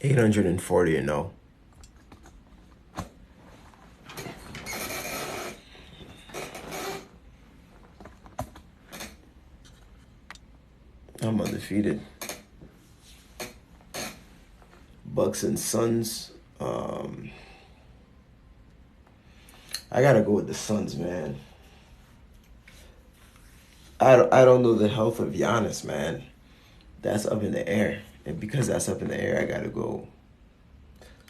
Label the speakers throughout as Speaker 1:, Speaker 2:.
Speaker 1: 840 and no. I'm undefeated. Bucks and Suns. I gotta go with the Suns, man. I don't know the health of Giannis, man. That's up in the air, and because that's up in the air, I gotta go.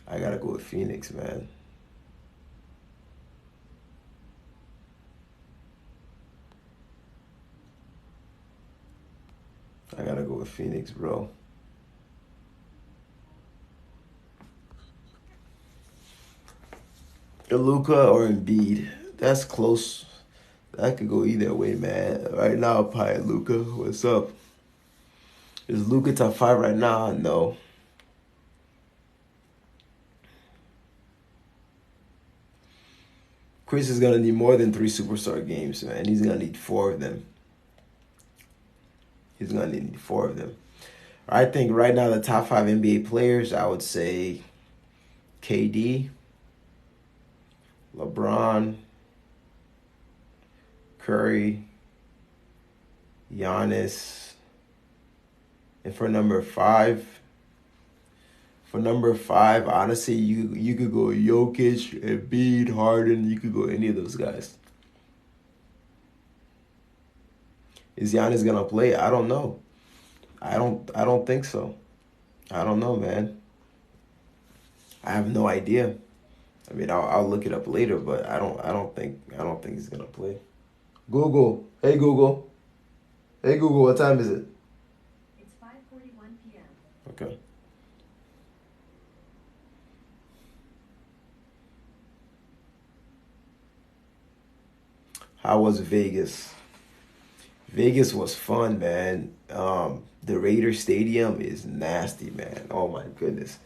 Speaker 1: I gotta go with Phoenix, man. I gotta go with Phoenix, bro. Luka or Embiid. That's close. That could go either way, man. Right now, probably Luka. What's up? Is Luka top five right now? No. Chris is gonna need more than three superstar games, man. He's gonna need four of them. He's gonna need four of them. I think right now the top five NBA players, I would say KD, LeBron, Curry, Giannis, and for number five, honestly, you could go Jokic, Embiid, Harden. You could go any of those guys. Is Giannis gonna play? I don't know. I don't think so. I don't know, man. I have no idea. I mean, I'll look it up later, but I don't think he's gonna play. Google, hey Google, hey Google, what time is it?
Speaker 2: It's 5:41 p.m.
Speaker 1: Okay. How was Vegas? Vegas was fun, man. The Raiders Stadium is nasty, man. Oh my goodness.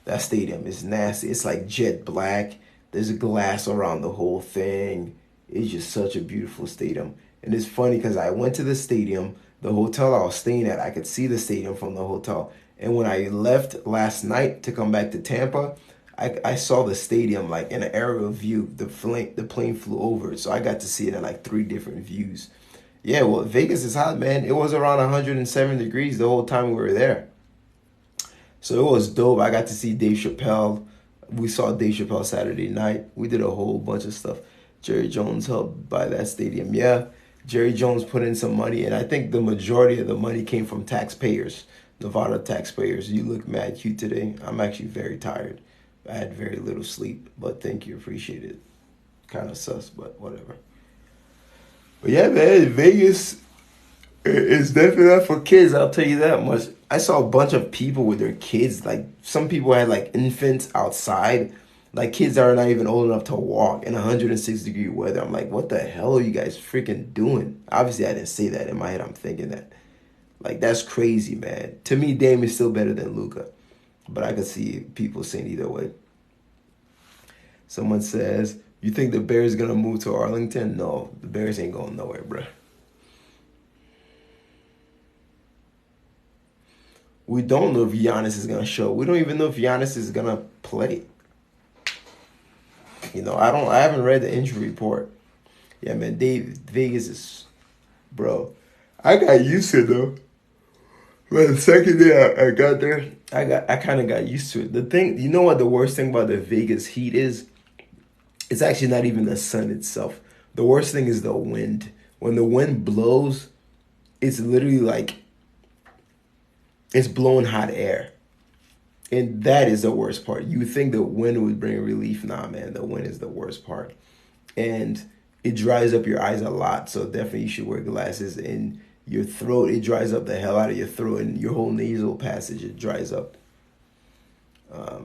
Speaker 1: That stadium is nasty. It's like jet black. There's glass around the whole thing. It's just such a beautiful stadium. And it's funny because I went to the stadium, the hotel I was staying at, I could see the stadium from the hotel. And when I left last night to come back to Tampa, I saw the stadium like in an aerial view. The plane flew over it, so I got to see it in like three different views. Yeah, well, Vegas is hot, man. It was around 107 degrees the whole time we were there. So it was dope. I got to see Dave Chappelle. We saw Dave Chappelle Saturday night. We did a whole bunch of stuff. Jerry Jones helped buy that stadium. Yeah, Jerry Jones put in some money, and I think the majority of the money came from taxpayers, Nevada taxpayers. You look mad cute today. I'm actually very tired. I had very little sleep, but thank you. Appreciate it. Kind of sus, but whatever. But yeah, man, Vegas is definitely not for kids. I'll tell you that much. I saw a bunch of people with their kids. Like some people had like infants outside, like kids that are not even old enough to walk in 106-degree weather. I'm like, what the hell are you guys freaking doing? Obviously, I didn't say that in my head. I'm thinking that. Like that's crazy, man. To me, Dame is still better than Luca, but I could see people saying either way. Someone says, "You think the Bears gonna move to Arlington?" No, the Bears ain't going nowhere, bro. We don't know if Giannis is gonna show. We don't even know if Giannis is gonna play. I don't. I haven't read the injury report. Yeah, man. Vegas is, bro. I got used to it though. But the second day I got there, I kind of got used to it. The thing, you know what the worst thing about the Vegas heat is? It's actually not even the sun itself. The worst thing is the wind. When the wind blows, it's literally like it's blowing hot air. And that is the worst part. You would think the wind would bring relief. Nah, man, the wind is the worst part. And it dries up your eyes a lot. So definitely you should wear glasses. And your throat, it dries up the hell out of your throat. And your whole nasal passage, it dries up.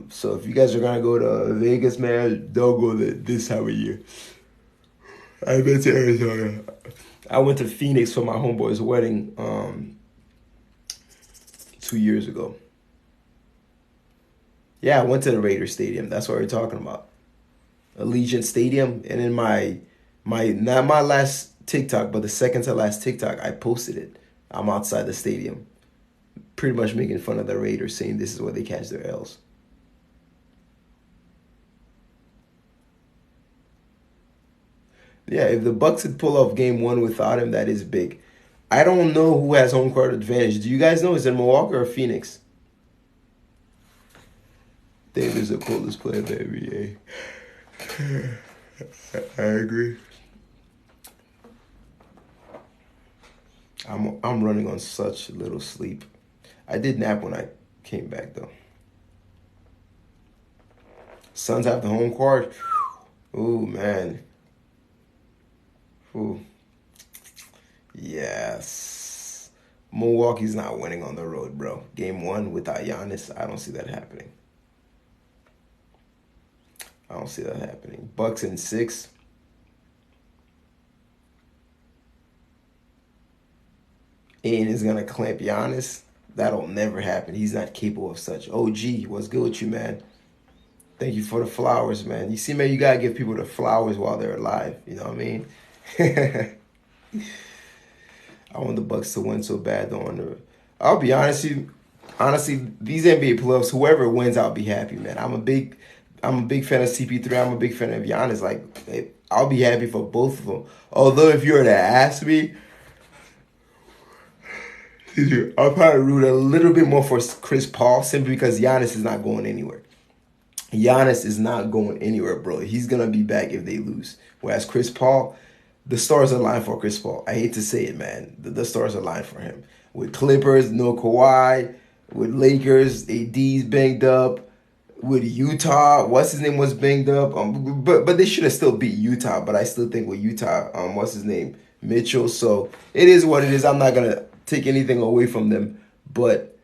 Speaker 1: So if you guys are going to go to Vegas, man, don't go this time of year. I went to Arizona. I went to Phoenix for my homeboy's wedding 2 years ago. Yeah, I went to the Raiders Stadium. That's what we're talking about. Allegiant Stadium. And in my not my last TikTok, but the second to last TikTok, I posted it. I'm outside the stadium. pretty much making fun of the Raiders, saying this is where they catch their L's. Yeah, if the Bucks could pull off game one without him, that is big. I don't know who has home court advantage. Do you guys know? Is it Milwaukee or Phoenix? Dave is the coolest player in the NBA. I agree. I'm running on such little sleep. I did nap when I came back though. Suns have the home court. Ooh, man. Ooh. Yes. Milwaukee's not winning on the road, bro. Game one without Giannis, I don't see that happening. I don't see that happening. Bucks in 6. Aiden is going to clamp Giannis. That'll never happen. He's not capable of such. OG, what's good with you, man? Thank you for the flowers, man. You see, man, you got to give people the flowers while they're alive. You know what I mean? I want the Bucks to win so bad, though. I'll be honest with you. Honestly, these NBA playoffs, whoever wins, I'll be happy, man. I'm a big fan of CP3. I'm a big fan of Giannis. Like, I'll be happy for both of them. Although, if you were to ask me, I'll probably root a little bit more for Chris Paul simply because Giannis is not going anywhere. Giannis is not going anywhere, bro. He's going to be back if they lose. Whereas Chris Paul, the stars align for Chris Paul. I hate to say it, man. The stars align for him. With Clippers, no Kawhi. With Lakers, AD's banged up. With Utah, what's his name was banged up. But they should have still beat Utah. But I still think with Utah, what's his name? Mitchell. So it is what it is. I'm not going to take anything away from them, but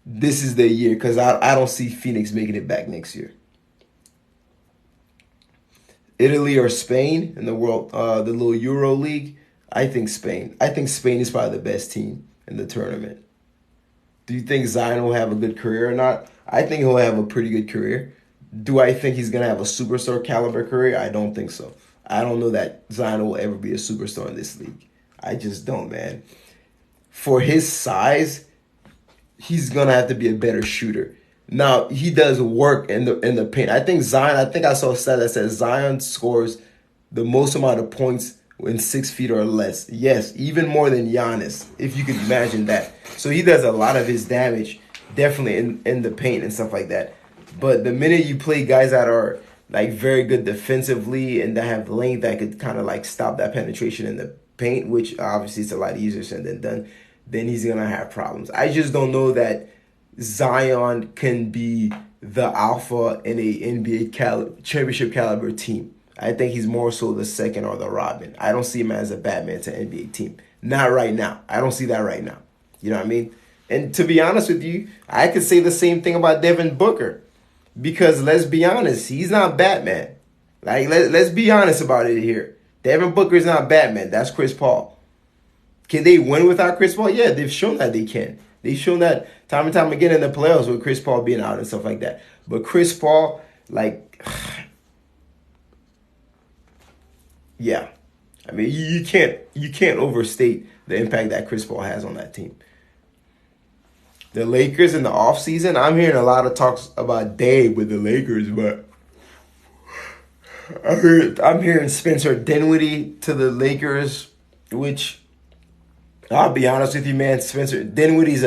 Speaker 1: this is their year because I don't see Phoenix making it back next year. Italy or Spain in the world, the little Euro League. I think Spain. I think Spain is probably the best team in the tournament. Do you think Zion will have a good career or not? I think he'll have a pretty good career. Do I think he's gonna have a superstar caliber career? I don't think so. I don't know that Zion will ever be a superstar in this league. I just don't, man. For his size, he's gonna have to be a better shooter. Now he does work in the paint. I think Zion. I think I saw a stat that says Zion scores the most amount of points in 6 feet or less. Yes, even more than Giannis, if you could imagine that. So he does a lot of his damage, definitely in the paint and stuff like that. But the minute you play guys that are like very good defensively and that have length that could kind of like stop that penetration in the paint, which obviously it's a lot easier said than done, then he's going to have problems. I just don't know that Zion can be the alpha in a NBA championship caliber team. I think he's more so the second or the Robin. I don't see him as a Batman to an NBA team. Not right now. I don't see that right now. You know what I mean? And to be honest with you, I could say the same thing about Devin Booker. Because let's be honest, he's not Batman. Like, let's be honest about it here. Devin Booker is not Batman. That's Chris Paul. Can they win without Chris Paul? Yeah, they've shown that they can. They've shown that time and time again in the playoffs with Chris Paul being out and stuff like that. But Chris Paul, like, yeah. I mean, you can't overstate the impact that Chris Paul has on that team. The Lakers in the offseason, I'm hearing a lot of talks about Dave with the Lakers, but I'm hearing Spencer Dinwiddie to the Lakers, which I'll be honest with you, man. Spencer Dinwiddie's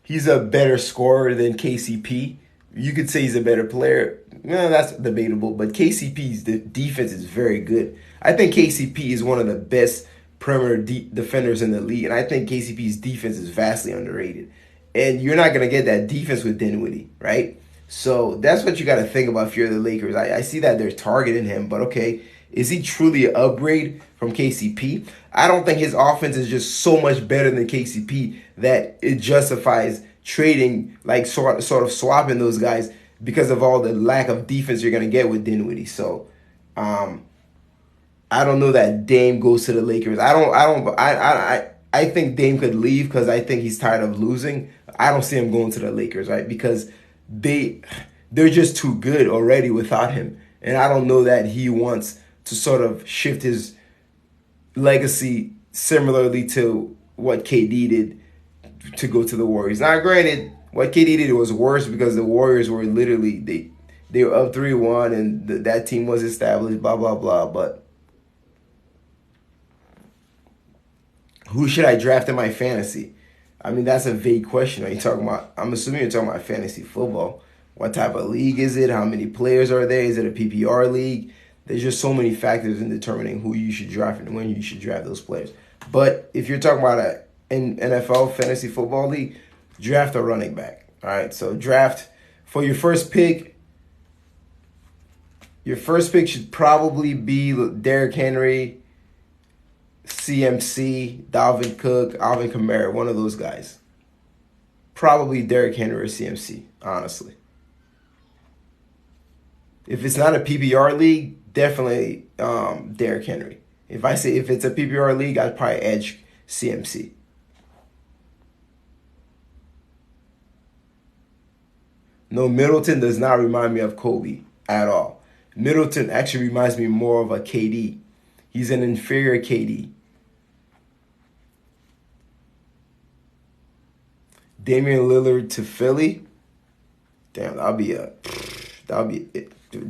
Speaker 1: he's a better scorer than KCP. You could say he's a better player. No, that's debatable, but KCP's defense is very good. I think KCP is one of the best perimeter defenders in the league, and I think KCP's defense is vastly underrated. And you're not going to get that defense with Dinwiddie, right? So that's what you got to think about if you're the Lakers. I see that they're targeting him, but okay, is he truly an upgrade from KCP? I don't think his offense is just so much better than KCP that it justifies trading, like sort of swapping those guys because of all the lack of defense you're going to get with Dinwiddie. So I don't know that Dame goes to the Lakers. I think Dame could leave because I think he's tired of losing. I don't see him going to the Lakers, right? Because they're just too good already without him. And I don't know that he wants to sort of shift his legacy similarly to what KD did to go to the Warriors. Now, granted, what KD did was worse because the Warriors were literally they were up 3-1 and that team was established. Blah blah blah. But who should I draft in my fantasy? I mean, that's a vague question. Are you talking about? I'm assuming you're talking about fantasy football. What type of league is it? How many players are there? Is it a PPR league? There's just so many factors in determining who you should draft and when you should draft those players. But if you're talking about an NFL fantasy football league, draft a running back. All right, so draft for your first pick. Your first pick should probably be Derrick Henry, CMC, Dalvin Cook, Alvin Kamara, one of those guys. Probably Derrick Henry or CMC, honestly. If it's not a PPR league, definitely Derrick Henry. If it's a PPR league, I'd probably edge CMC. No, Middleton does not remind me of Kobe at all. Middleton actually reminds me more of a KD. He's an inferior KD. Damian Lillard to Philly. Damn, that'll be it.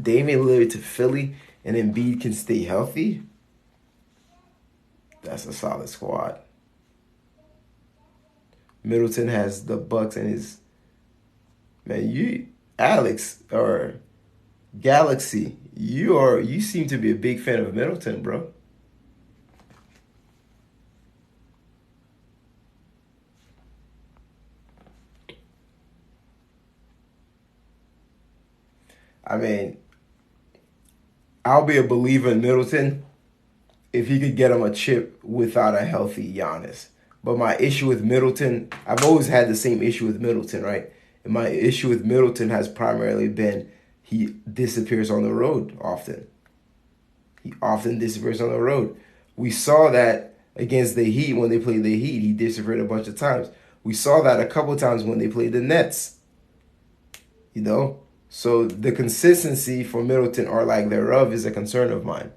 Speaker 1: Damian Lillard to Philly and Embiid can stay healthy. That's a solid squad. Middleton has the Bucks and his Alex or Galaxy. You seem to be a big fan of Middleton, bro. I mean, I'll be a believer in Middleton if he could get him a chip without a healthy Giannis. But my issue with Middleton, I've always had the same issue with Middleton, right? And my issue with Middleton has primarily been he disappears on the road often. He often disappears on the road. We saw that against the Heat when they played the Heat. He disappeared a bunch of times. We saw that a couple times when they played the Nets. You know? So the consistency for Middleton or lack thereof is a concern of mine.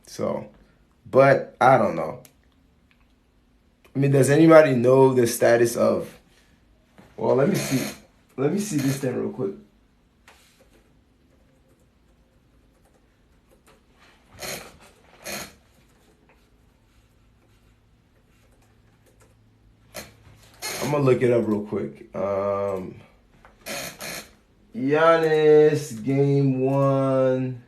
Speaker 1: So, but I don't know. I mean, does anybody know the status of? Well, let me see. Let me see this thing real quick. I'm gonna look it up real quick. Giannis game 1.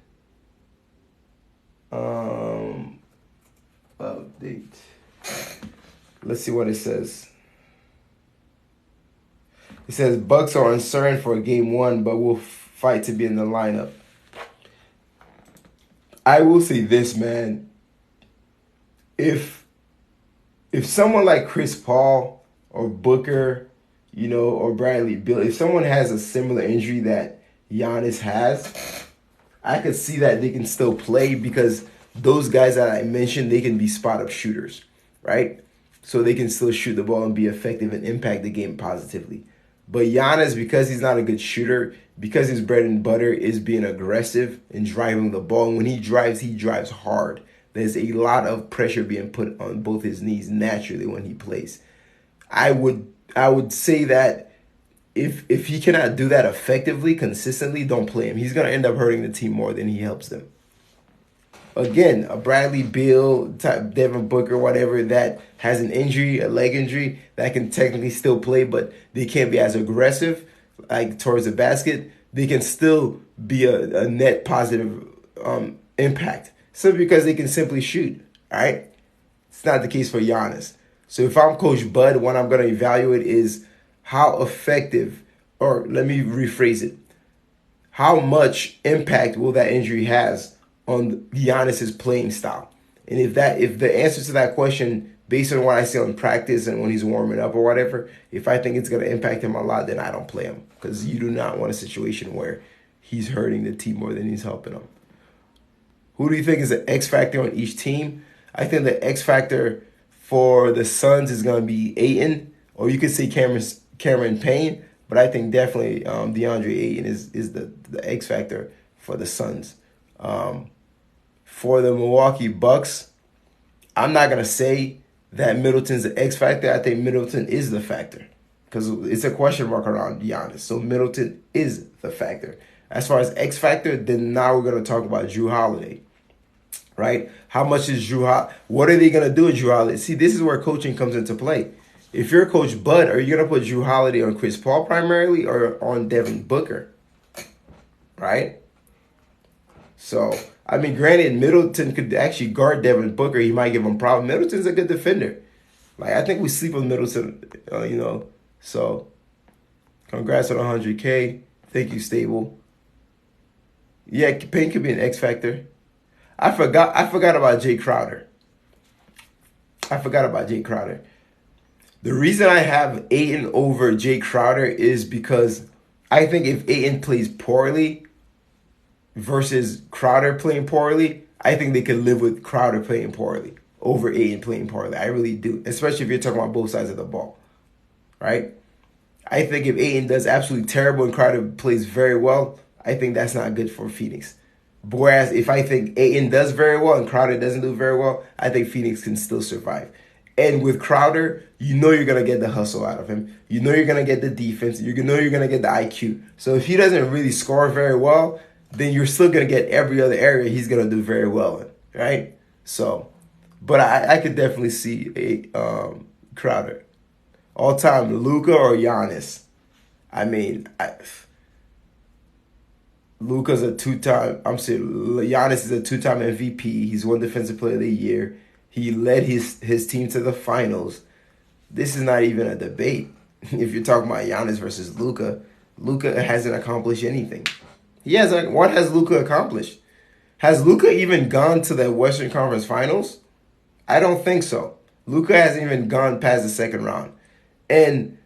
Speaker 1: Update. Let's see what it says. It says Bucks are uncertain for game 1, but will fight to be in the lineup. I will say this, man. If someone like Chris Paul or Booker, or Bradley Beal, if someone has a similar injury that Giannis has, I could see that they can still play because those guys that I mentioned, they can be spot-up shooters, right? So they can still shoot the ball and be effective and impact the game positively. But Giannis, because he's not a good shooter, because his bread and butter is being aggressive and driving the ball, and when he drives hard. There's a lot of pressure being put on both his knees naturally when he plays. I would say that if he cannot do that effectively, consistently, don't play him. He's going to end up hurting the team more than he helps them. Again, a Bradley Beal, type Devin Booker, whatever, that has an injury, a leg injury, that can technically still play, but they can't be as aggressive like towards the basket. They can still be a net positive impact simply because they can simply shoot, all right? It's not the case for Giannis. So if I'm Coach Bud, what I'm going to evaluate is how effective, or let me rephrase it, how much impact will that injury has on Giannis's playing style? And if the answer to that question, based on what I see on practice and when he's warming up or whatever, if I think it's going to impact him a lot, then I don't play him. Because you do not want a situation where he's hurting the team more than he's helping them. Who do you think is the X factor on each team? I think the X factor for the Suns is going to be Ayton, or you could say Cameron Payne, but I think definitely DeAndre Ayton is the X factor for the Suns. for the Milwaukee Bucks, I'm not gonna say that Middleton's the X factor. I think Middleton is the factor because it's a question mark around Giannis. So Middleton is the factor. As far as X factor, then now we're gonna talk about Jrue Holiday, right? How much is what are they gonna do with Jrue Holiday? See, this is where coaching comes into play. If you're Coach Bud, are you gonna put Jrue Holiday on Chris Paul primarily or on Devin Booker, right? So, I mean, granted, Middleton could actually guard Devin Booker. He might give him problems. Middleton's a good defender. Like, I think we sleep on Middleton, So, congrats on 100K. Thank you, Stable. Yeah, Payne could be an X factor. I forgot about Jay Crowder. The reason I have Ayton over Jay Crowder is because I think if Ayton plays poorly versus Crowder playing poorly, I think they could live with Crowder playing poorly over Ayton playing poorly. I really do, especially if you're talking about both sides of the ball, right? I think if Ayton does absolutely terrible and Crowder plays very well, I think that's not good for Phoenix. Whereas if I think Ayton does very well and Crowder doesn't do very well, I think Phoenix can still survive. And with Crowder, you know you're going to get the hustle out of him. You know you're going to get the defense. You know you're going to get the IQ. So if he doesn't really score very well, then you're still going to get every other area he's going to do very well in, right? So, but I could definitely see Crowder. All time, Luka or Giannis? I mean, Luka's a two-time, Giannis is a two-time MVP. He's won Defensive Player of the Year. He led his team to the finals. This is not even a debate. If you're talking about Giannis versus Luka, Luka hasn't accomplished anything. What has Luka accomplished? Has Luka even gone to the Western Conference Finals? I don't think so. Luka hasn't even gone past the second round. And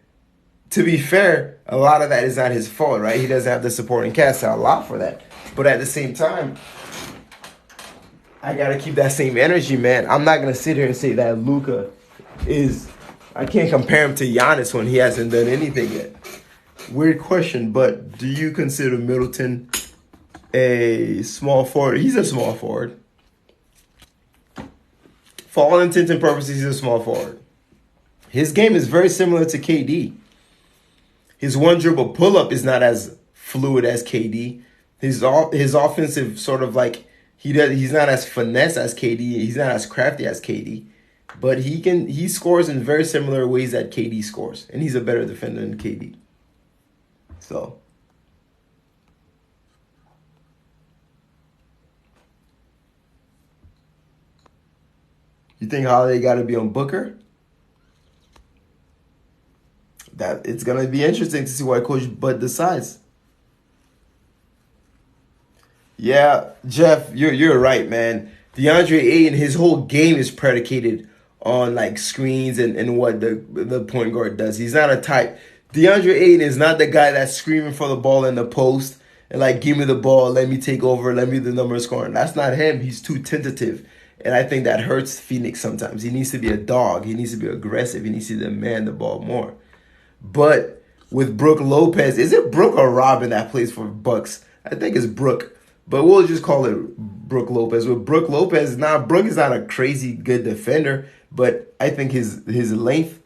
Speaker 1: to be fair, a lot of that is not his fault, right? He doesn't have the supporting cast to allow for that. But at the same time, I got to keep that same energy, man. I'm not going to sit here and say that Luka I can't compare him to Giannis when he hasn't done anything yet. Weird question, but do you consider Middleton a small forward? He's a small forward. For all intents and purposes, he's a small forward. His game is very similar to KD. His one dribble pull-up is not as fluid as KD. His offensive sort of like he's not as finesse as KD. He's not as crafty as KD. But he scores in very similar ways that KD scores. And he's a better defender than KD. So you think Holiday got to be on Booker? That it's gonna be interesting to see what Coach Bud decides. Yeah, Jeff, you're right, man. DeAndre Ayton, his whole game is predicated on like screens and what the point guard does. He's not a type. DeAndre Ayton is not the guy that's screaming for the ball in the post and like, give me the ball, let me take over, let me do the number scoring. That's not him. He's too tentative. And I think that hurts Phoenix sometimes. He needs to be a dog. He needs to be aggressive. He needs to demand the ball more. But with Brook Lopez, is it Brook or Robin that plays for Bucks? I think it's Brook. But we'll just call it Brook Lopez. With Brook Lopez, Brook is not a crazy good defender, but I think his length,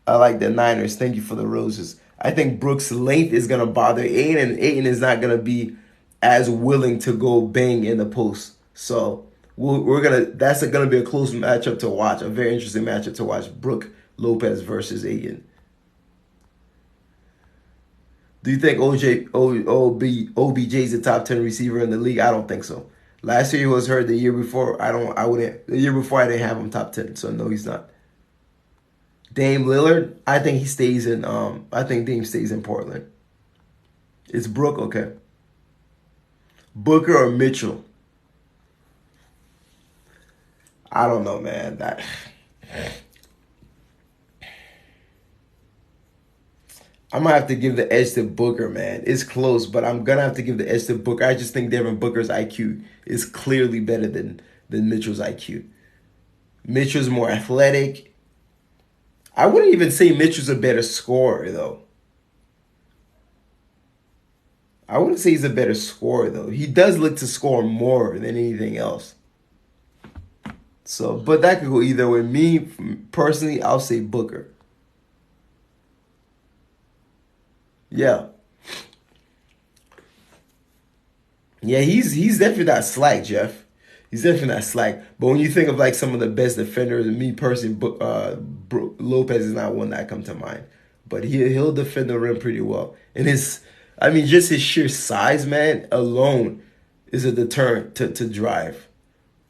Speaker 1: I like the Niners. Thank you for the roses. I think Brook's length is going to bother Ayton, and Ayton is not going to be as willing to go bang in the post. So that's going to be a close matchup to watch, a very interesting matchup to watch, Brook Lopez versus Ayton. Do you think OBJ is a top 10 receiver in the league? I don't think so. Last year he was hurt. The year before, the year before I didn't have him top 10. So no, he's not. Dame Lillard, I think Dame stays in Portland. It's Brook, okay. Booker or Mitchell? I don't know, man. I'm going to have to give the edge to Booker, man. It's close, but I'm going to have to give the edge to Booker. I just think Devin Booker's IQ is clearly better than Mitchell's IQ. Mitchell's more athletic. I wouldn't even say Mitchell's a better scorer, though. I wouldn't say he's a better scorer, though. He does look to score more than anything else. So, but that could go either way. Me personally, I'll say Booker. Yeah, yeah, he's definitely not slack, Jeff. He's definitely not slack. But when you think of like some of the best defenders, me personally, Lopez is not one that come to mind. But he'll defend the rim pretty well. And I mean, just his sheer size, man, alone is a deterrent to drive.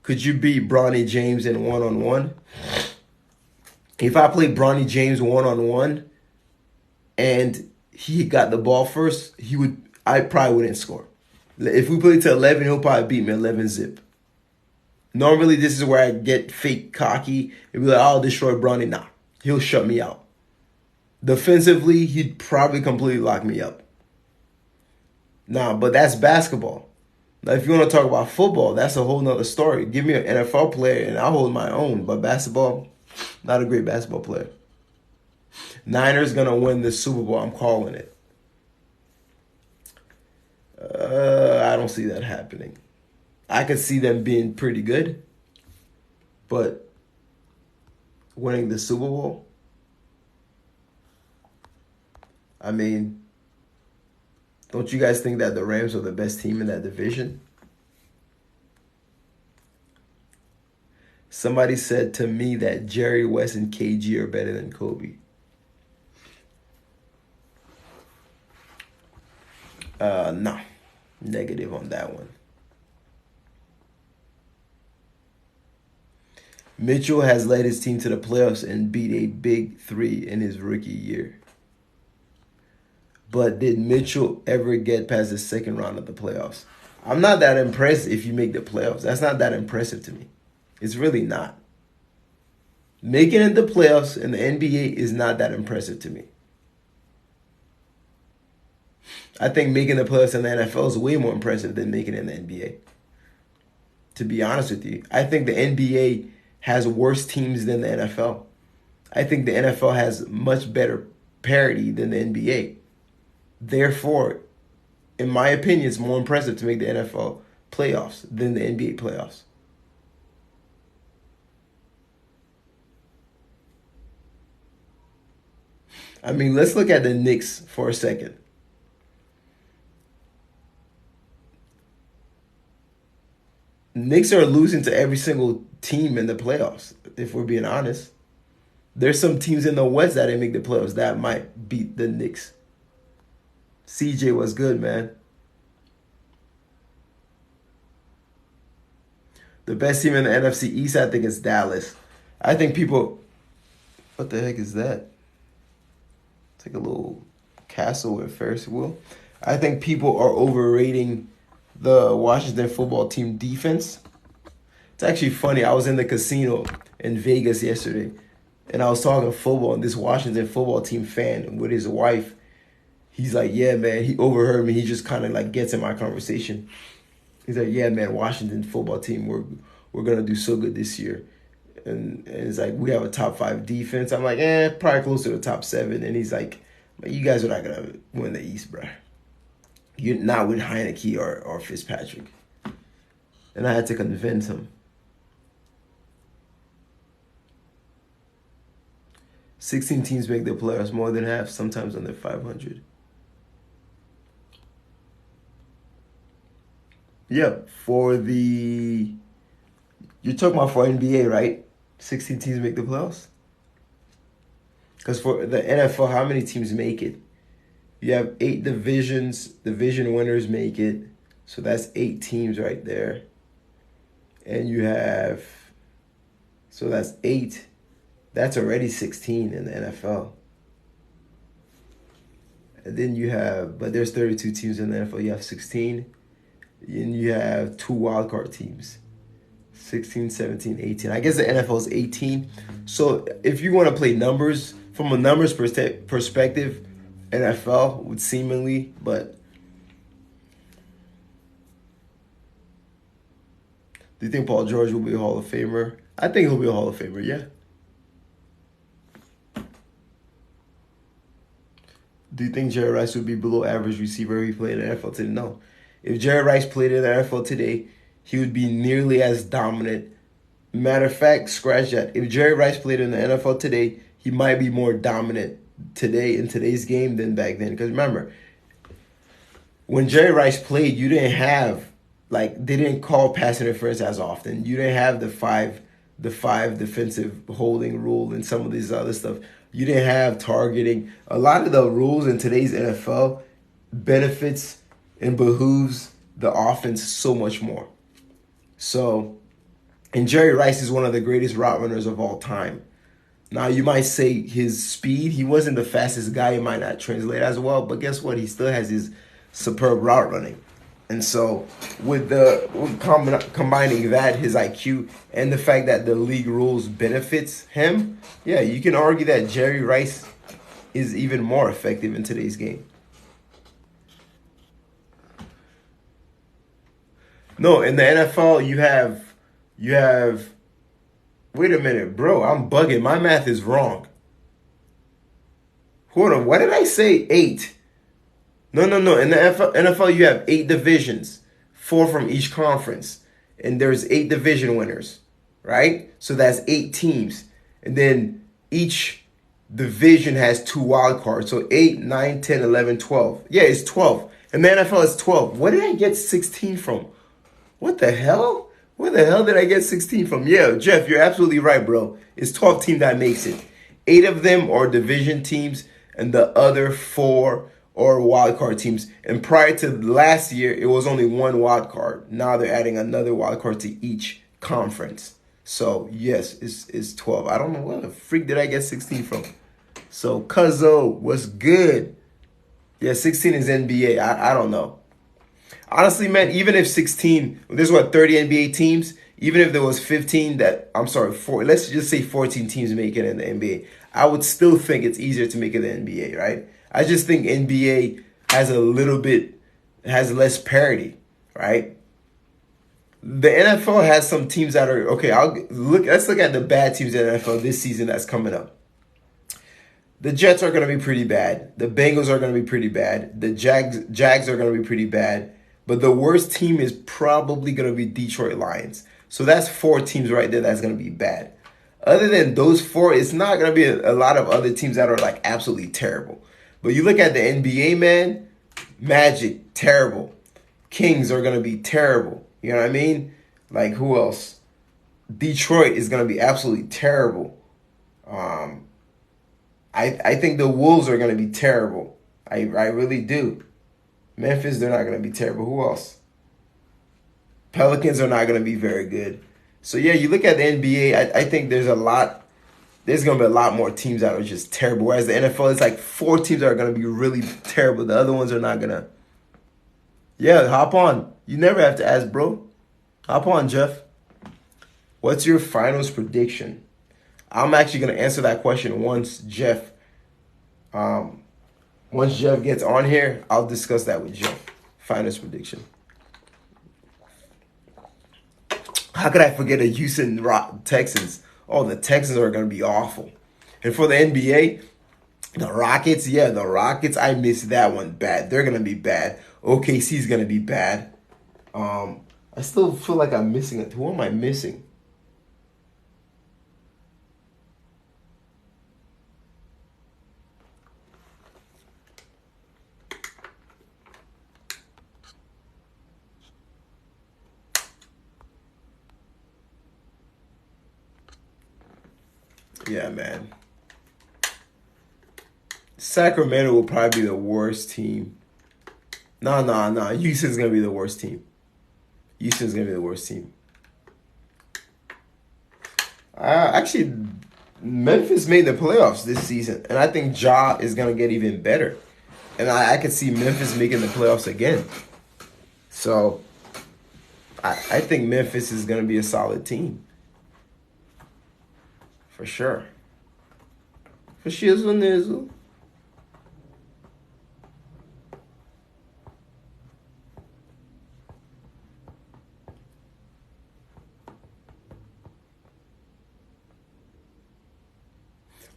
Speaker 1: Could you beat Bronny James in one on one? If I played Bronny James one on one and he got the ball first, he would. I probably wouldn't score. If we play to 11, he'll probably beat me 11 zip. Normally, this is where I get fake cocky and be like, I'll destroy Bronny. Nah, he'll shut me out. Defensively, he'd probably completely lock me up. Nah, but that's basketball. Now, if you want to talk about football, that's a whole nother story. Give me an NFL player and I'll hold my own. But basketball, not a great basketball player. Niners going to win the Super Bowl. I'm calling it. I don't see that happening. I could see them being pretty good, but winning the Super Bowl, I mean, don't you guys think that the Rams are the best team in that division? Somebody said to me that Jerry West and KG are better than Kobe. No. Negative on that one. Mitchell has led his team to the playoffs and beat a big three in his rookie year. But did Mitchell ever get past the second round of the playoffs? I'm not that impressed if you make the playoffs. That's not that impressive to me. It's really not. Making it the playoffs in the NBA is not that impressive to me. I think making the playoffs in the NFL is way more impressive than making it in the NBA. To be honest with you, I think the NBA has worse teams than the NFL. I think the NFL has much better parity than the NBA. Therefore, in my opinion, it's more impressive to make the NFL playoffs than the NBA playoffs. I mean, let's look at the Knicks for a second. Knicks are losing to every single team in the playoffs, if we're being honest. There's some teams in the West that didn't make the playoffs that might beat the Knicks. CJ was good, man. The best team in the NFC East, I think, is Dallas. I think people... What the heck is that? It's like a little castle with Ferris wheel. I think people are overrating the Washington football team defense. It's actually funny. I was in the casino in Vegas yesterday, and I was talking football, and this Washington football team fan with his wife, he's like, yeah, man, he overheard me. He just kind of like gets in my conversation. He's like, yeah, man, Washington football team, we're going to do so good this year. And it's like, we have a top 5 defense. I'm like, probably close to the top 7. And he's like, you guys are not going to win the East, bro. You're not with Heineke or Fitzpatrick. And I had to convince him. 16 teams make the playoffs, more than half, sometimes under 500. Yeah, you're talking about for NBA, right? 16 teams make the playoffs? Because for the NFL, how many teams make it? You have 8 divisions. Division winners make it. So that's 8 teams right there. And you have... So that's 8. That's already 16 in the NFL. And then you have... But there's 32 teams in the NFL. You have 16. And you have 2 wildcard teams. 16, 17, 18. I guess the NFL is 18. So if you want to play numbers, from a numbers perspective, NFL would seemingly, but do you think Paul George will be a Hall of Famer? I think he'll be a Hall of Famer, yeah. Do you think Jerry Rice would be below average receiver if he played in the NFL today? No. If Jerry Rice played in the NFL today, he would be nearly as dominant Matter of fact, scratch that. If Jerry Rice played in the NFL today, he might be more dominant today in today's game than back then. Because remember, when Jerry Rice played, you didn't have like they didn't call pass interference as often. You didn't have the five defensive holding rule and some of these other stuff. You didn't have targeting. A lot of the rules in today's NFL benefits and behooves the offense so much more. So, and Jerry Rice is one of the greatest route runners of all time. Now, you might say his speed, he wasn't the fastest guy, it might not translate as well, but guess what? He still has his superb route running. And so, combining that, his IQ, and the fact that the league rules benefits him, yeah, you can argue that Jerry Rice is even more effective in today's game. No, in the NFL, you have. Wait a minute, bro. I'm bugging. My math is wrong. Hold on. What did I say? 8. No, no, no. In the NFL, you have 8 divisions, 4 from each conference, and there's 8 division winners, right? So that's 8 teams, and then each division has 2 wild cards. So 8, 9, 10, 11, 12. Yeah, it's 12. In the NFL, it's 12. Where did I get 16 from? What the hell? Where the hell did I get 16 from? Yeah, Jeff, you're absolutely right, bro. It's 12 teams that makes it. 8 of them are division teams, and the other 4 are wild card teams. And prior to last year, it was only 1 wild card. Now they're adding another wild card to each conference. So yes, it's 12. I don't know where the freak did I get 16 from. So Cuzzo, what's good? Yeah, 16 is NBA. I don't know. Honestly, man, even if 16, there's what, 30 NBA teams, even if there was 15 that, I'm sorry, let's just say 14 teams make it in the NBA, I would still think it's easier to make it in the NBA, right? I just think NBA has less parity, right? The NFL has some teams that are, okay, let's look at the bad teams in the NFL this season that's coming up. The Jets are going to be pretty bad. The Bengals are going to be pretty bad. The Jags are going to be pretty bad. But the worst team is probably going to be Detroit Lions. So that's 4 teams right there that's going to be bad. Other than those 4, it's not going to be a lot of other teams that are like absolutely terrible. But you look at the NBA, man, Magic, terrible. Kings are going to be terrible. You know what I mean? Like, who else? Detroit is going to be absolutely terrible. I think the Wolves are going to be terrible. I really do. Memphis, they're not going to be terrible. Who else? Pelicans are not going to be very good. So, yeah, you look at the NBA, I think there's going to be a lot more teams that are just terrible. Whereas the NFL, it's like 4 teams that are going to be really terrible. The other ones are not going to. Yeah, hop on. You never have to ask, bro. Hop on, Jeff. What's your finals prediction? I'm actually going to answer that question once Jeff gets on here. I'll discuss that with Jeff. Finals prediction. How could I forget the Houston Texans? Oh, the Texans are going to be awful. And for the NBA, the Rockets, I missed that one bad. They're going to be bad. OKC's going to be bad. I still feel like I'm missing it. Who am I missing? Yeah, man. Sacramento will probably be the worst team. No. Houston's going to be the worst team. Houston's going to be the worst team. Actually, Memphis made the playoffs this season, and I think Ja is going to get even better. And I could see Memphis making the playoffs again. So, I think Memphis is going to be a solid team. For sure. For shizzle nizzle.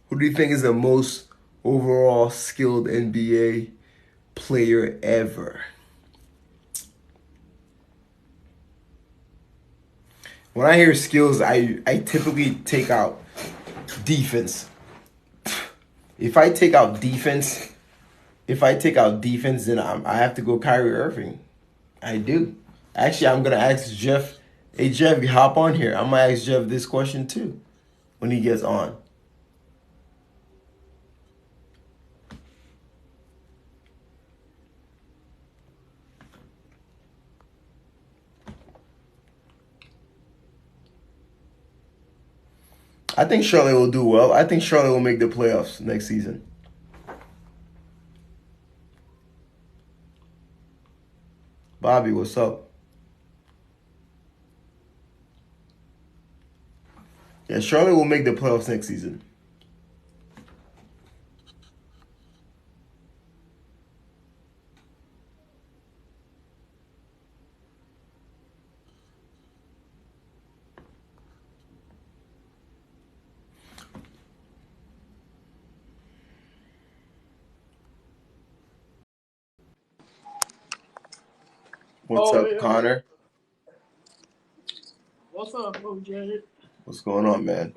Speaker 1: Who do you think is the most overall skilled NBA player ever? When I hear skills, I typically take out defense. If I take out defense, then I have to go Kyrie Irving. I do. Actually, I'm gonna ask Jeff. Hey Jeff, you hop on here. I'm gonna ask Jeff this question too when he gets on. I think Charlotte will do well. I think Charlotte will make the playoffs next season. Bobby, what's up? Yeah, Charlotte will make the playoffs next season. What's
Speaker 3: Oh
Speaker 1: up,
Speaker 3: yeah.
Speaker 1: Connor?
Speaker 3: What's up, OJ?
Speaker 1: What's going on, man?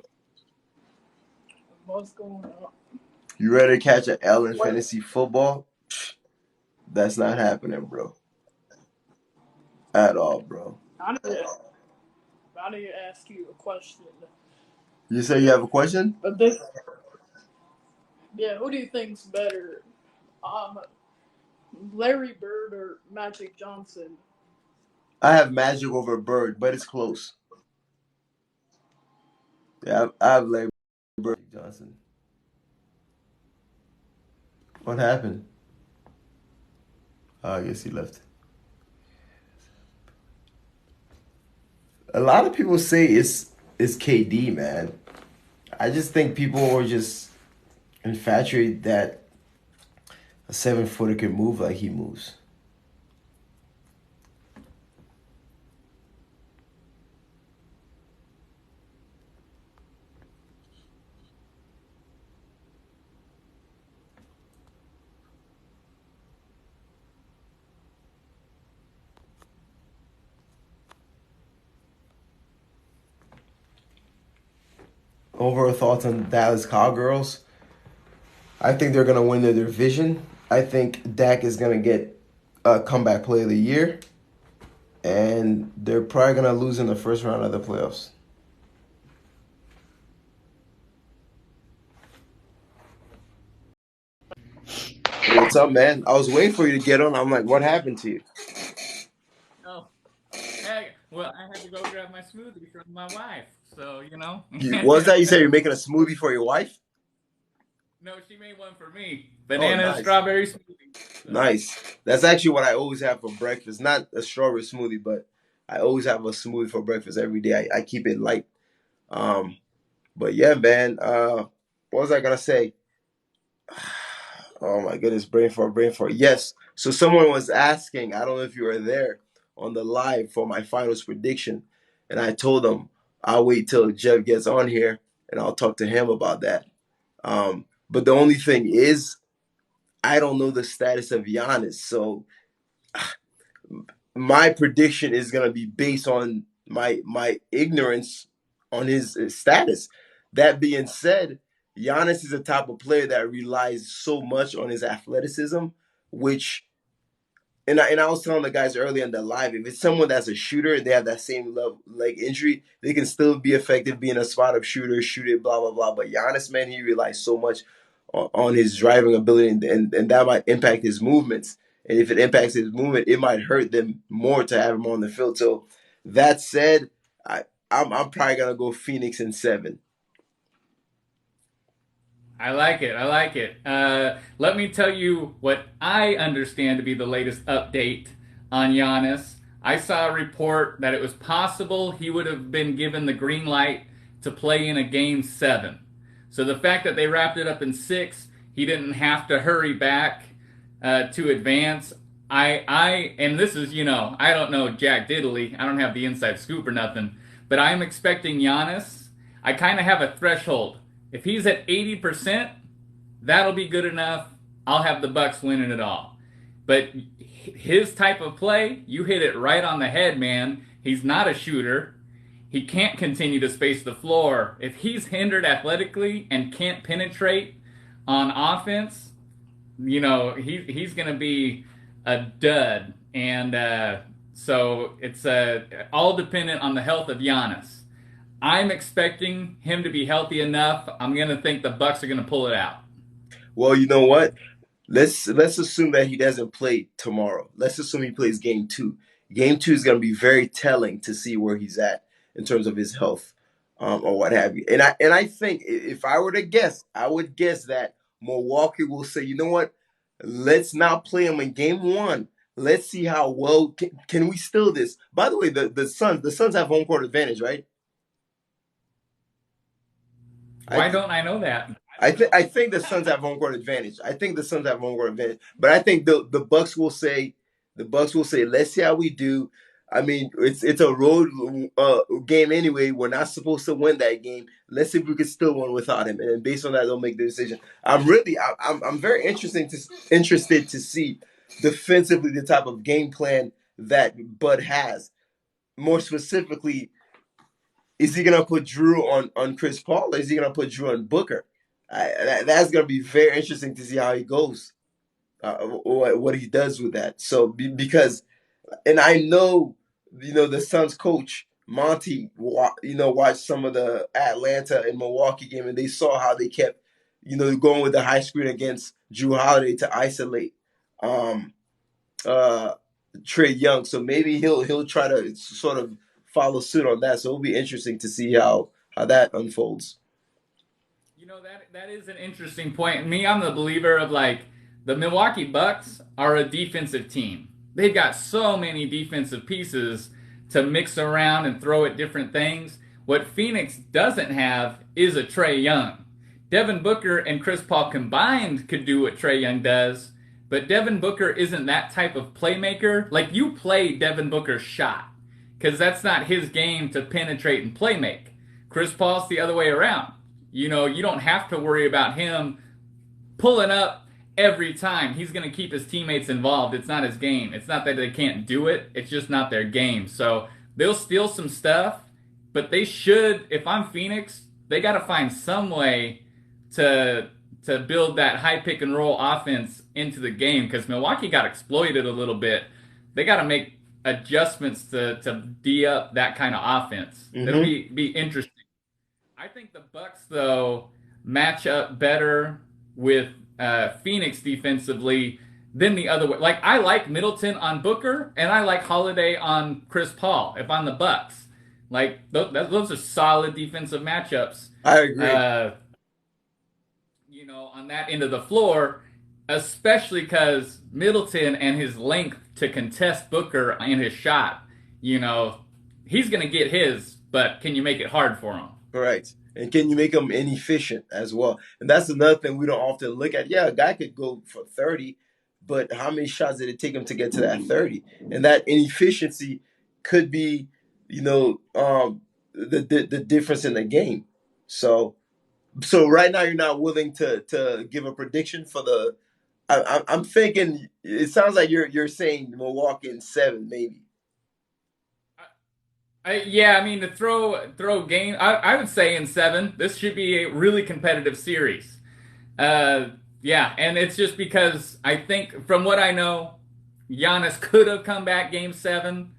Speaker 3: What's going on?
Speaker 1: You ready to catch an L in
Speaker 3: Wait,
Speaker 1: fantasy football? That's not happening, bro. At all, bro.
Speaker 3: I need to, I need to ask you a question.
Speaker 1: You say you have a question?
Speaker 3: But this, yeah, who do you think's better, um, Larry Bird or Magic Johnson?
Speaker 1: I have Magic over Bird, but it's close. Yeah, I have Larry Bird Johnson. What happened? I guess he left. A lot of people say it's KD, man. I just think people are just infatuated that a 7 footer can move like he moves. Overall thoughts on Dallas Cowgirls? I think they're gonna win the division. I think Dak is gonna get a comeback play of the year, and they're probably gonna lose in the first round of the playoffs. Hey, what's up, man? I was waiting for you to get on. I'm like, what happened to you?
Speaker 4: Oh, hey, well, I had to go grab my smoothie from my wife. So,
Speaker 1: What was that? You said you're making a smoothie for your wife?
Speaker 4: no, she made one for me.
Speaker 1: Oh,
Speaker 4: Banana
Speaker 1: nice,
Speaker 4: strawberry smoothie. So,
Speaker 1: nice. That's actually what I always have for breakfast. Not a strawberry smoothie, but I always have a smoothie for breakfast every day. I keep it light. Um, but yeah, man. What was I gonna say? Oh my goodness, brain fart, brain fart. Yes. So someone was asking, I don't know if you were there on the live for my finals prediction, and I told them I'll wait till Jeff gets on here and I'll talk to him about that. But the only thing is, I don't know the status of Giannis, so my prediction is gonna be based on my ignorance on his status. That being said, Giannis is a type of player that relies so much on his athleticism, which and I was telling the guys earlier in the live, if it's someone that's a shooter and they have that same leg injury, they can still be effective being a spot up shooter, shoot it, blah blah blah. But Giannis, man, he relies so much on his driving ability, and that might impact his movements. And if it impacts his movement, it might hurt them more to have him on the field. So that said, I'm probably gonna go Phoenix in 7.
Speaker 4: I like it. I like it. Let me tell you what I understand to be the latest update on Giannis. I saw a report that it was possible he would have been given the green light to play in a game 7. So the fact that they wrapped it up in 6, he didn't have to hurry back to advance. And this is, I don't know Jack Diddley. I don't have the inside scoop or nothing, but I'm expecting Giannis. I kind of have a threshold. If he's at 80%, that'll be good enough. I'll have the Bucks winning it all. But his type of play, you hit it right on the head, man. He's not a shooter. He can't continue to space the floor. If he's hindered athletically and can't penetrate on offense, he's going to be a dud. And so it's all dependent on the health of Giannis. I'm expecting him to be healthy enough. I'm going to think the Bucks are going to pull it out.
Speaker 1: Well, you know what? Let's assume that he doesn't play tomorrow. Let's assume he plays game two. Game two is going to be very telling to see where he's at in terms of his health, or what have you. And I think if I were to guess, I would guess that Milwaukee will say, you know what? Let's not play him in game one. Let's see how well can we steal this. By the way, the Suns have home court advantage, right? I
Speaker 4: Why don't I know that?
Speaker 1: I think the Suns have home court advantage. I think the Suns have home court advantage. But I think the Bucks will say, let's see how we do. I mean, it's a road game anyway. We're not supposed to win that game. Let's see if we can still win without him. And then based on that, they'll make the decision. I'm very interested to see defensively the type of game plan that Bud has. More specifically, is he gonna put Drew on Chris Paul, or is he gonna put Drew on Booker? That's gonna be very interesting to see how he goes, what he does with that. So because, and I know, the Suns coach Monty, watched some of the Atlanta and Milwaukee game, and they saw how they kept, going with the high screen against Drew Holiday to isolate um, uh, Trey Young. So maybe he'll try to sort of follow suit on that. So it'll be interesting to see how that unfolds.
Speaker 4: That is an interesting point. Me, I'm the believer of like the Milwaukee Bucks are a defensive team. They've got so many defensive pieces to mix around and throw at different things. What Phoenix doesn't have is a Trey Young. Devin Booker and Chris Paul combined could do what Trey Young does, but Devin Booker isn't that type of playmaker. Like you play Devin Booker's shot because that's not his game to penetrate and play make. Chris Paul's the other way around. You don't have to worry about him pulling up every time. He's going to keep his teammates involved. It's not his game. It's not that they can't do it. It's just not their game. So they'll steal some stuff, but they should, if I'm Phoenix, they got to find some way to build that high pick and roll offense into the game because Milwaukee got exploited a little bit. They got to make adjustments to D up that kind of offense. It'll be interesting. I think the Bucks though match up better with Phoenix defensively than the other way. Like I like Middleton on Booker and I like Holiday on Chris Paul. If I'm the Bucks, like those are solid defensive matchups.
Speaker 1: I agree.
Speaker 4: On that end of the floor, especially because Middleton and his length to contest Booker in his shot. He's gonna get his, but can you make it hard for him?
Speaker 1: Correct. And can you make them inefficient as well? And that's another thing we don't often look at. Yeah, a guy could go for 30, but how many shots did it take him to get to that 30? And that inefficiency could be, the difference in the game. So right now you're not willing to give a prediction for the. I'm thinking it sounds like you're saying Milwaukee in 7 maybe.
Speaker 4: Yeah, I mean to throw game. I would say in 7. This should be a really competitive series. Yeah, and it's just because I think from what I know, Giannis could have come back game 7.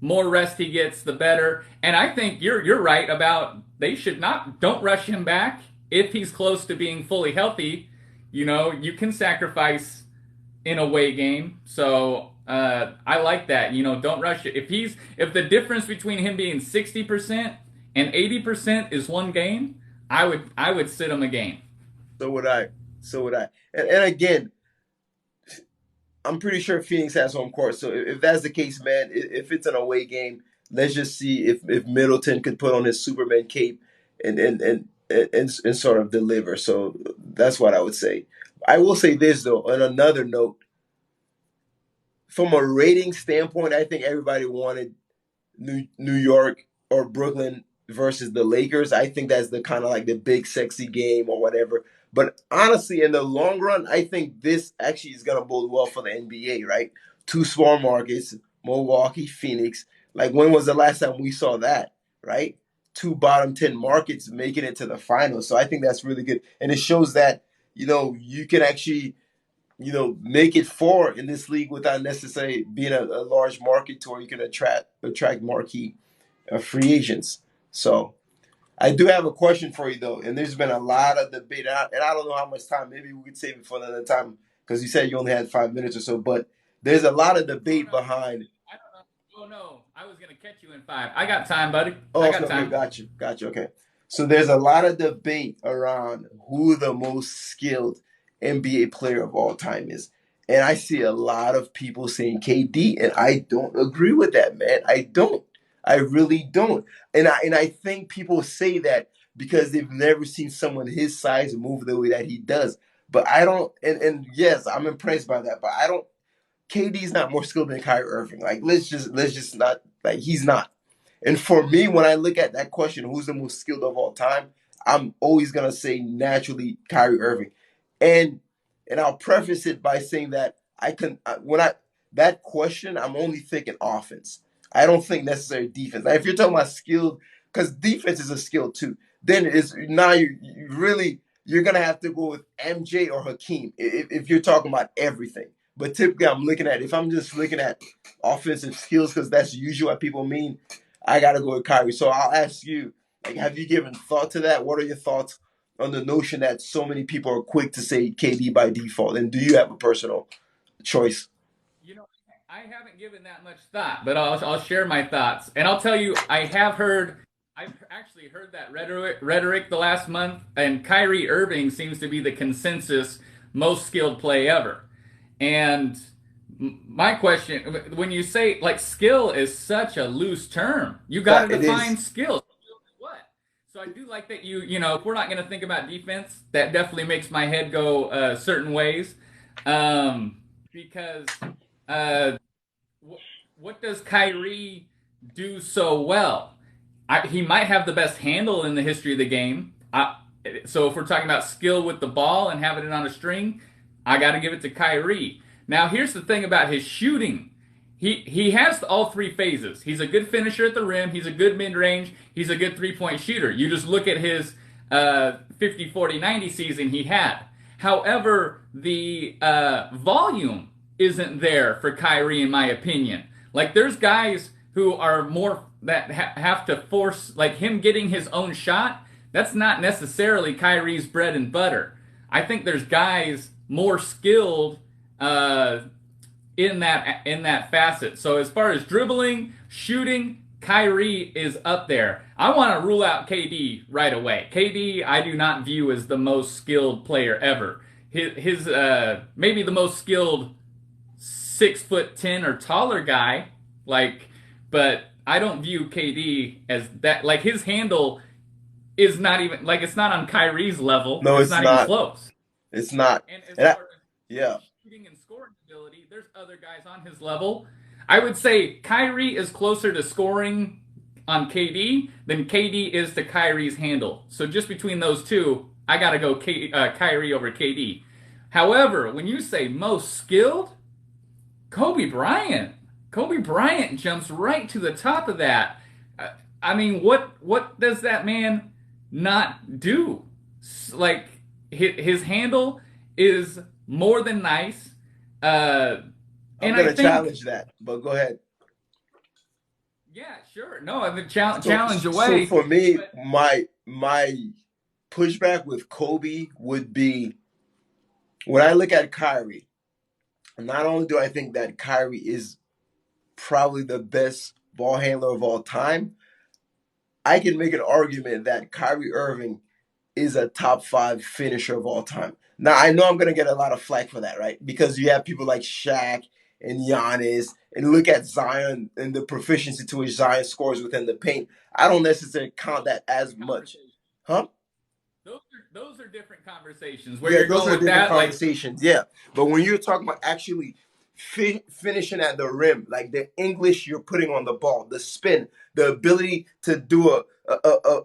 Speaker 4: More rest he gets, the better. And I think you're right about they should don't rush him back if he's close to being fully healthy. You can sacrifice in a away game. So I like that. Don't rush it. If the difference between him being 60% and 80% is one game, I would sit him a game.
Speaker 1: So would I. And again, I'm pretty sure Phoenix has home court. So if that's the case, man, if it's an away game, let's just see if Middleton could put on his Superman cape and sort of deliver. So that's what I would say. I will say this though. On another note, from a rating standpoint, I think everybody wanted New York or Brooklyn versus the Lakers. I think that's the kind of like the big sexy game or whatever. But honestly, in the long run, I think this actually is gonna bode well for the NBA, right? Two small markets, Milwaukee, Phoenix. Like when was the last time we saw that? right? Two bottom 10 markets making it to the finals. So I think that's really good. And it shows that, you can actually, make it far in this league without necessarily being a large market to where you can attract marquee free agents. So I do have a question for you though, and there's been a lot of debate, and I don't know how much time. Maybe we could save it for another time because you said you only had 5 minutes or so. But there's a lot of
Speaker 4: Oh
Speaker 1: debate
Speaker 4: no,
Speaker 1: behind.
Speaker 4: I don't know. Oh no, I was gonna catch you in 5. I got time, buddy.
Speaker 1: Oh,
Speaker 4: I
Speaker 1: okay,
Speaker 4: got
Speaker 1: okay,
Speaker 4: time.
Speaker 1: got you. Okay, so there's a lot of debate around who the most skilled NBA player of all time is, and I see a lot of people saying KD, and I don't agree with that, man. I don't. I really don't. And I think people say that because they've never seen someone his size move the way that he does. But I don't. And yes, I'm impressed by that. But I don't. KD's not more skilled than Kyrie Irving. Like let's just not like he's not. And for me, when I look at that question, who's the most skilled of all time, I'm always gonna say naturally Kyrie Irving. And and I'll preface it by saying that when I that question, I'm only thinking offense. I don't think necessarily defense. Now, if you're talking about skilled, because defense is a skill too, then it's now you really you're gonna have to go with MJ or Hakeem if you're talking about everything. But typically, if I'm just looking at offensive skills, because that's usually what people mean, I got to go with Kyrie. So I'll ask you, like, have you given thought to that? What are your thoughts on the notion that so many people are quick to say KD by default? And do you have a personal choice?
Speaker 4: You know, I haven't given that much thought, but I'll share my thoughts, and I'll tell you, I've actually heard that rhetoric the last month, and Kyrie Irving seems to be the consensus most skilled play ever. And my question, when you say like skill is such a loose term, you got to
Speaker 1: It
Speaker 4: define
Speaker 1: is.
Speaker 4: skill. What? So I do like that if we're not going to think about defense, that definitely makes my head go certain ways. Because uh, what does Kyrie do so well? He might have the best handle in the history of the game. So if we're talking about skill with the ball and having it on a string, I got to give it to Kyrie. Now here's the thing about his shooting. He has all three phases. He's a good finisher at the rim. He's a good mid range. He's a good 3-point shooter. You just look at his 50, 40, 90 season he had. However, the volume isn't there for Kyrie, in my opinion. Like, there's guys who are more that have to force, like him getting his own shot. That's not necessarily Kyrie's bread and butter. I think there's guys more skilled in that facet. So as far as dribbling, shooting, Kyrie is up there. I want to rule out KD right away. KD, I do not view as the most skilled player ever. His maybe the most skilled 6'10" or taller guy, like, but I don't view KD as that. Like, his handle is not even like it's not on Kyrie's level.
Speaker 1: No,
Speaker 4: It's
Speaker 1: it's
Speaker 4: not even
Speaker 1: not.
Speaker 4: close.
Speaker 1: It's not.
Speaker 4: And as
Speaker 1: And
Speaker 4: far as
Speaker 1: yeah,
Speaker 4: shooting and scoring ability, there's other guys on his level. I would say Kyrie is closer to scoring on KD than KD is to Kyrie's handle. So just between those two, I got to go Kyrie over KD. However, when you say most skilled, Kobe Bryant. Kobe Bryant jumps right to the top of that. I mean, what does that man not do? Like, his handle is more than nice. Uh,
Speaker 1: I'm
Speaker 4: and I
Speaker 1: gonna
Speaker 4: think,
Speaker 1: challenge that. But go ahead.
Speaker 4: yeah, sure. No, the
Speaker 1: So
Speaker 4: challenge
Speaker 1: so
Speaker 4: away.
Speaker 1: for me,
Speaker 4: But
Speaker 1: my pushback with Kobe would be when I look at Kyrie. Not only do I think that Kyrie is probably the best ball handler of all time, I can make an argument that Kyrie Irving is a top five finisher of all time. Now I know I'm gonna get a lot of flack for that, right? Because you have people like Shaq and Giannis, and look at Zion and the proficiency to which Zion scores within the paint. I don't necessarily count that as much,
Speaker 4: conversation.
Speaker 1: huh?
Speaker 4: Those are different conversations. Where
Speaker 1: Yeah,
Speaker 4: you're
Speaker 1: those
Speaker 4: going
Speaker 1: are
Speaker 4: with
Speaker 1: different
Speaker 4: that, like,
Speaker 1: conversations. Yeah, but when you're talking about actually finishing at the rim, like the English you're putting on the ball, the spin, the ability to do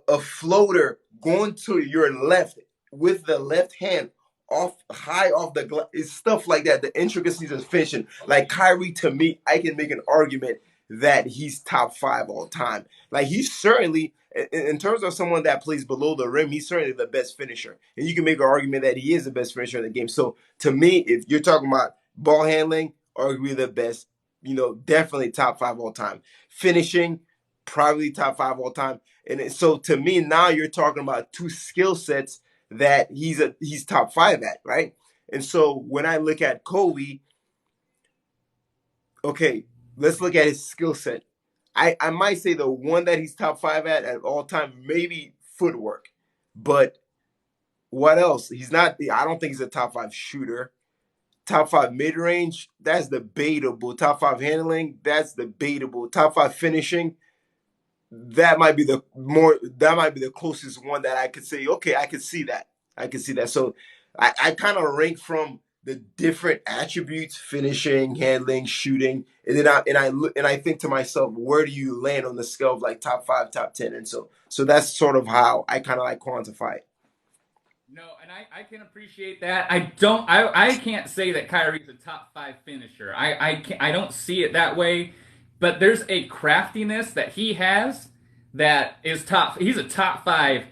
Speaker 1: a floater going to your left with the left hand off high off is stuff like that. The intricacies of finishing,
Speaker 4: okay,
Speaker 1: like Kyrie, to me, I can make an argument that he's top five all time. Like he's certainly, in terms of someone that plays below the rim, he's certainly the best finisher, and you can make an argument that he is the best finisher in the game. So to me, if you're talking about ball handling, arguably the best, definitely top five all time. Finishing, probably top five all time. And so to me, now you're talking about two skill sets that he's top five at, right? And so when I look at Kobe, okay, let's look at his skill set. I might say the one that he's top five at all time, maybe footwork. But what else? He's not, I don't think he's a top five shooter. Top five mid range, that's debatable. Top five handling, that's debatable. Top five finishing, that might be the closest one that I could say, okay, I could see that. I could see that. So I kind of rank from the different attributes, finishing, handling, shooting, and then I think to myself, where do you land on the scale of like top five, top 10? And so that's sort of how I kind of like quantify it.
Speaker 4: No, and I can appreciate that. I can't say that Kyrie's a top five finisher. I don't see it that way. But there's a craftiness that he has that is top. He's a top five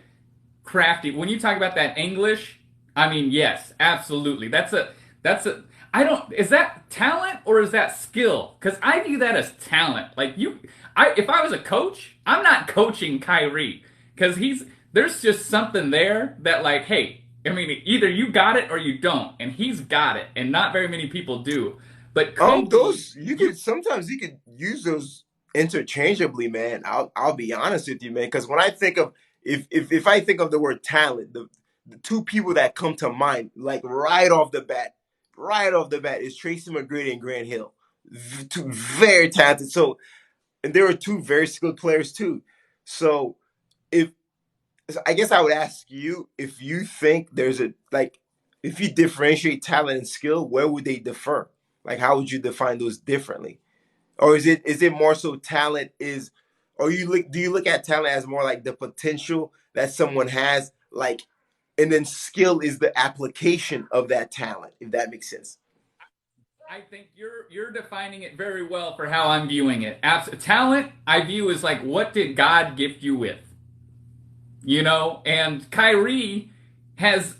Speaker 4: crafty. When you talk about that English, I mean, yes, absolutely. That's a I don't is that talent or is that skill? Cuz I view that as talent. Like if I was a coach, I'm not coaching Kyrie cuz there's just something there that like, hey, I mean, either you got it or you don't, and he's got it, and not very many people do. But Kobe,
Speaker 1: Those you could use those interchangeably, man. I'll be honest with you, man. Because when I think of if I think of the word talent, the two people that come to mind, like right off the bat, is Tracy McGrady and Grant Hill. Two very talented. So, and they were two very skilled players too. So, if I guess I would ask you if you think there's a like if you differentiate talent and skill, where would they differ? Like, how would you define those differently? Or is it more so talent is, or do you look at talent as more like the potential that someone has, like, and then skill is the application of that talent, if that makes sense.
Speaker 4: I think you're defining it very well for how I'm viewing it. Talent I view as like what did God gift you with? And Kyrie has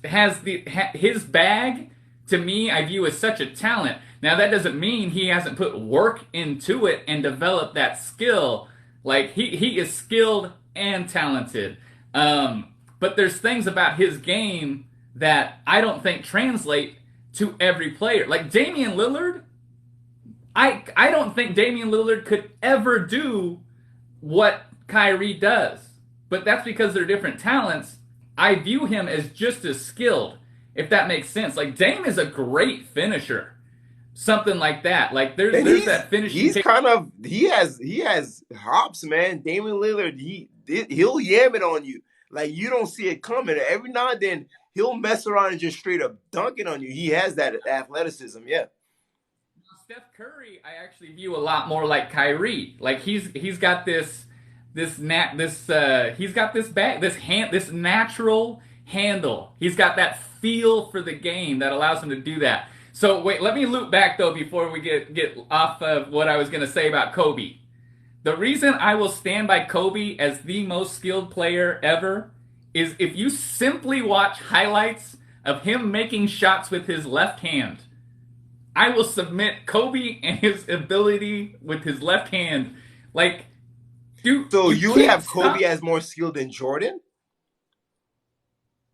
Speaker 4: his bag to me I view as such a talent. Now that doesn't mean he hasn't put work into it and developed that skill. Like he is skilled and talented. But there's things about his game that I don't think translate to every player. Like Damian Lillard, I don't think Damian Lillard could ever do what Kyrie does. But that's because they're different talents. I view him as just as skilled, if that makes sense. Like Dame is a great finisher. Something like that. Like
Speaker 1: And
Speaker 4: there's that finishing
Speaker 1: he's kind of he has hops, man. Damian Lillard, he'll yam it on you. Like you don't see it coming. Every now and then he'll mess around and just straight up dunk it on you. He has that athleticism, yeah.
Speaker 4: Steph Curry, I actually view a lot more like Kyrie. Like he's got he's got this back this natural handle. He's got that feel for the game that allows him to do that. So wait, let me loop back though before we get off of what I was going to say about Kobe. The reason I will stand by Kobe as the most skilled player ever is if you simply watch highlights of him making shots with his left hand. I will submit Kobe and his ability with his left hand. Like, dude,
Speaker 1: So
Speaker 4: you
Speaker 1: you would
Speaker 4: can't
Speaker 1: have
Speaker 4: stop.
Speaker 1: Kobe as more skilled than Jordan?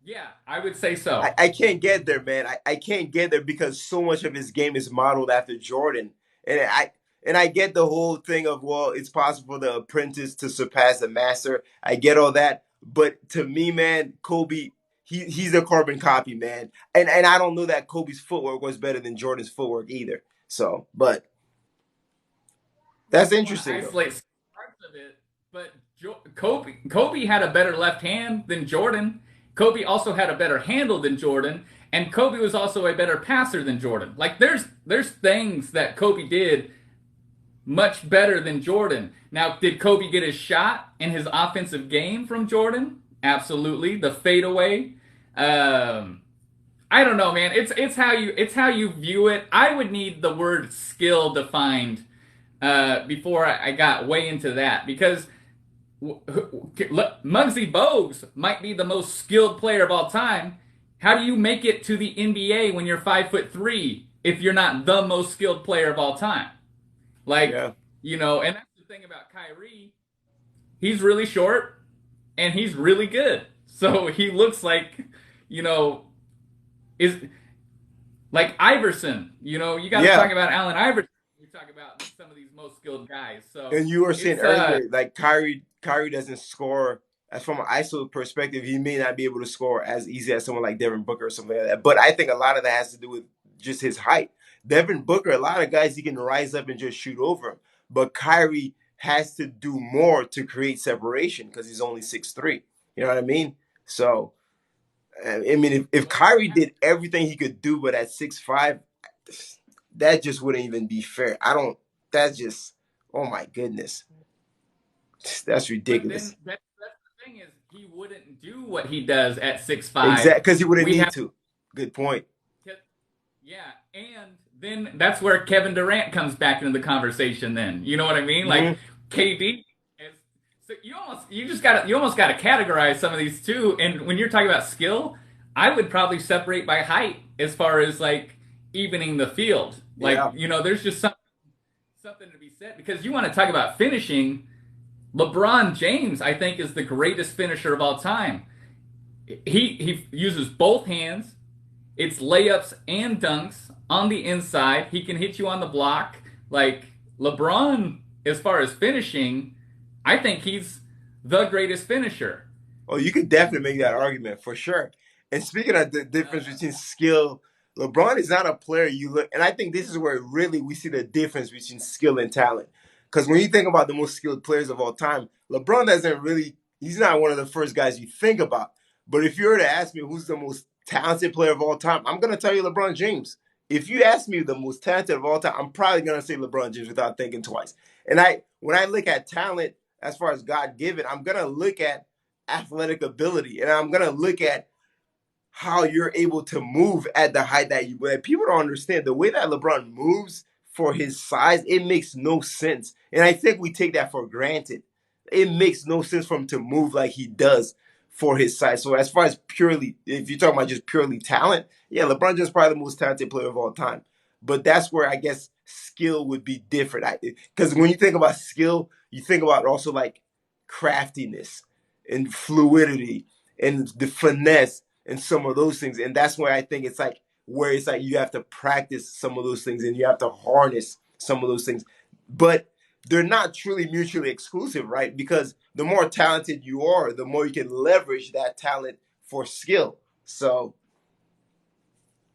Speaker 4: Yeah, I would say
Speaker 1: I,
Speaker 4: so.
Speaker 1: I can't get there, man. I can't get there because so much of his game is modeled after Jordan. And I get the whole thing of, well, it's possible for the apprentice to surpass the master. I get all that. But to me, man, Kobe, he's a carbon copy, man. And I don't know that Kobe's footwork was better than Jordan's footwork either. So, but that's
Speaker 4: Want to
Speaker 1: interesting though.
Speaker 4: isolate parts of it, but Kobe had a better left hand than Jordan. Kobe also had a better handle than Jordan, and Kobe was also a better passer than Jordan. Like there's things that Kobe did much better than Jordan. Now, did Kobe get his shot in his offensive game from Jordan? Absolutely. The fadeaway. Um, I don't know, man. It's how you view it. I would need the word skill defined before I got way into that because Muggsy Bogues might be the most skilled player of all time. How do you make it to the NBA when you're 5'3" if you're not the most skilled player of all time? Like,
Speaker 1: Yeah.
Speaker 4: and that's the thing about Kyrie. He's really short and he's really good. So he looks like, you know, is like Iverson. You got to
Speaker 1: Yeah.
Speaker 4: talk about Allen Iverson. We talk about some of these most skilled guys. So
Speaker 1: And you were saying
Speaker 4: it's
Speaker 1: earlier, like Kyrie doesn't score as from an ISO perspective, he may not be able to score as easy as someone like Devin Booker or something like that. But I think a lot of that has to do with just his height. Devin Booker, a lot of guys he can rise up and just shoot over him. But Kyrie has to do more to create separation because he's only 6'3". You know what I mean? So I mean, if Kyrie did everything he could do, but at 6'5", that just wouldn't even be fair. I don't. That's just. Oh my goodness, that's
Speaker 4: but
Speaker 1: ridiculous.
Speaker 4: then that's the thing is he wouldn't do what he does at 6'5".
Speaker 1: Exactly, because he wouldn't
Speaker 4: We
Speaker 1: need
Speaker 4: have
Speaker 1: to. Good point.
Speaker 4: yeah, and then that's where Kevin Durant comes back into the conversation. Then you know what I mean? Like
Speaker 1: Hmm.
Speaker 4: KD. So you almost gotta categorize some of these too. And when you're talking about skill, I would probably separate by height as far as like evening the field. Like
Speaker 1: Yeah.
Speaker 4: there's just something to be said because you want to talk about finishing. LeBron James, I think, is the greatest finisher of all time. He uses both hands. It's layups and dunks on the inside. He can hit you on the block. Like LeBron, as far as finishing, I think he's the greatest finisher.
Speaker 1: Oh, you could definitely make that argument for sure. And speaking of the difference between skill, LeBron is not a player you look, and I think this is where really we see the difference between skill and talent. Because when you think about the most skilled players of all time, LeBron doesn't really, he's not one of the first guys you think about. But if you were to ask me who's the most talented player of all time, I'm going to tell you LeBron James. If you ask me the most talented of all time, I'm probably going to say LeBron James without thinking twice. And when I look at talent as far as God given, I'm going to look at athletic ability. And I'm gonna look at how you're able to move at the height that you. Like, people don't understand the way that LeBron moves for his size. It makes no sense, and I think we take that for granted. It makes no sense for him to move like he does for his size. So as far as purely, if you're talking about just purely talent, yeah, LeBron James is probably the most talented player of all time. But that's where I guess skill would be different. Because when you think about skill, you think about also like craftiness and fluidity and the finesse and some of those things. And that's where I think it's like where it's like you have to practice some of those things and you have to harness some of those things. But they're not truly mutually exclusive, right? Because the more talented you are, the more you can leverage that talent for skill. So,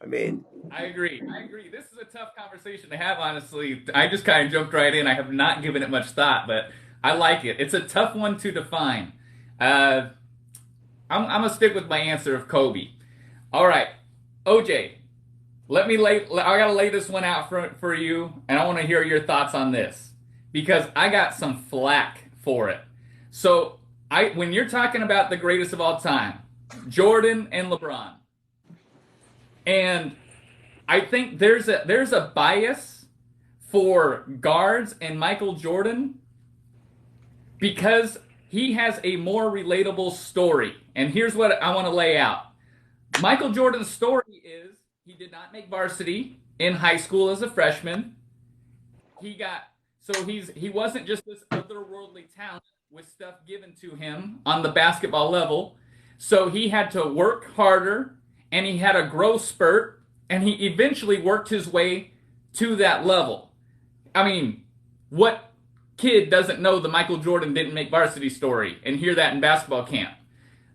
Speaker 1: I mean,
Speaker 4: I agree. I agree. This is a tough conversation to have, honestly. I just kind of jumped right in. I have not given it much thought, but I like it. It's a tough one to define. Uh, I'm gonna stick with my answer of Kobe. All right, OJ, let me lay. I gotta lay this one out for you, and I want to hear your thoughts on this because I got some flack for it. So when you're talking about the greatest of all time, Jordan and LeBron, and I think there's a bias for guards and Michael Jordan because he has a more relatable story. And here's what I want to lay out. Michael Jordan's story is he did not make varsity in high school as a freshman. He wasn't just this otherworldly talent with stuff given to him on the basketball level. So he had to work harder and he had a growth spurt and he eventually worked his way to that level. I mean, what kid doesn't know the Michael Jordan didn't make varsity story and hear that in basketball camp?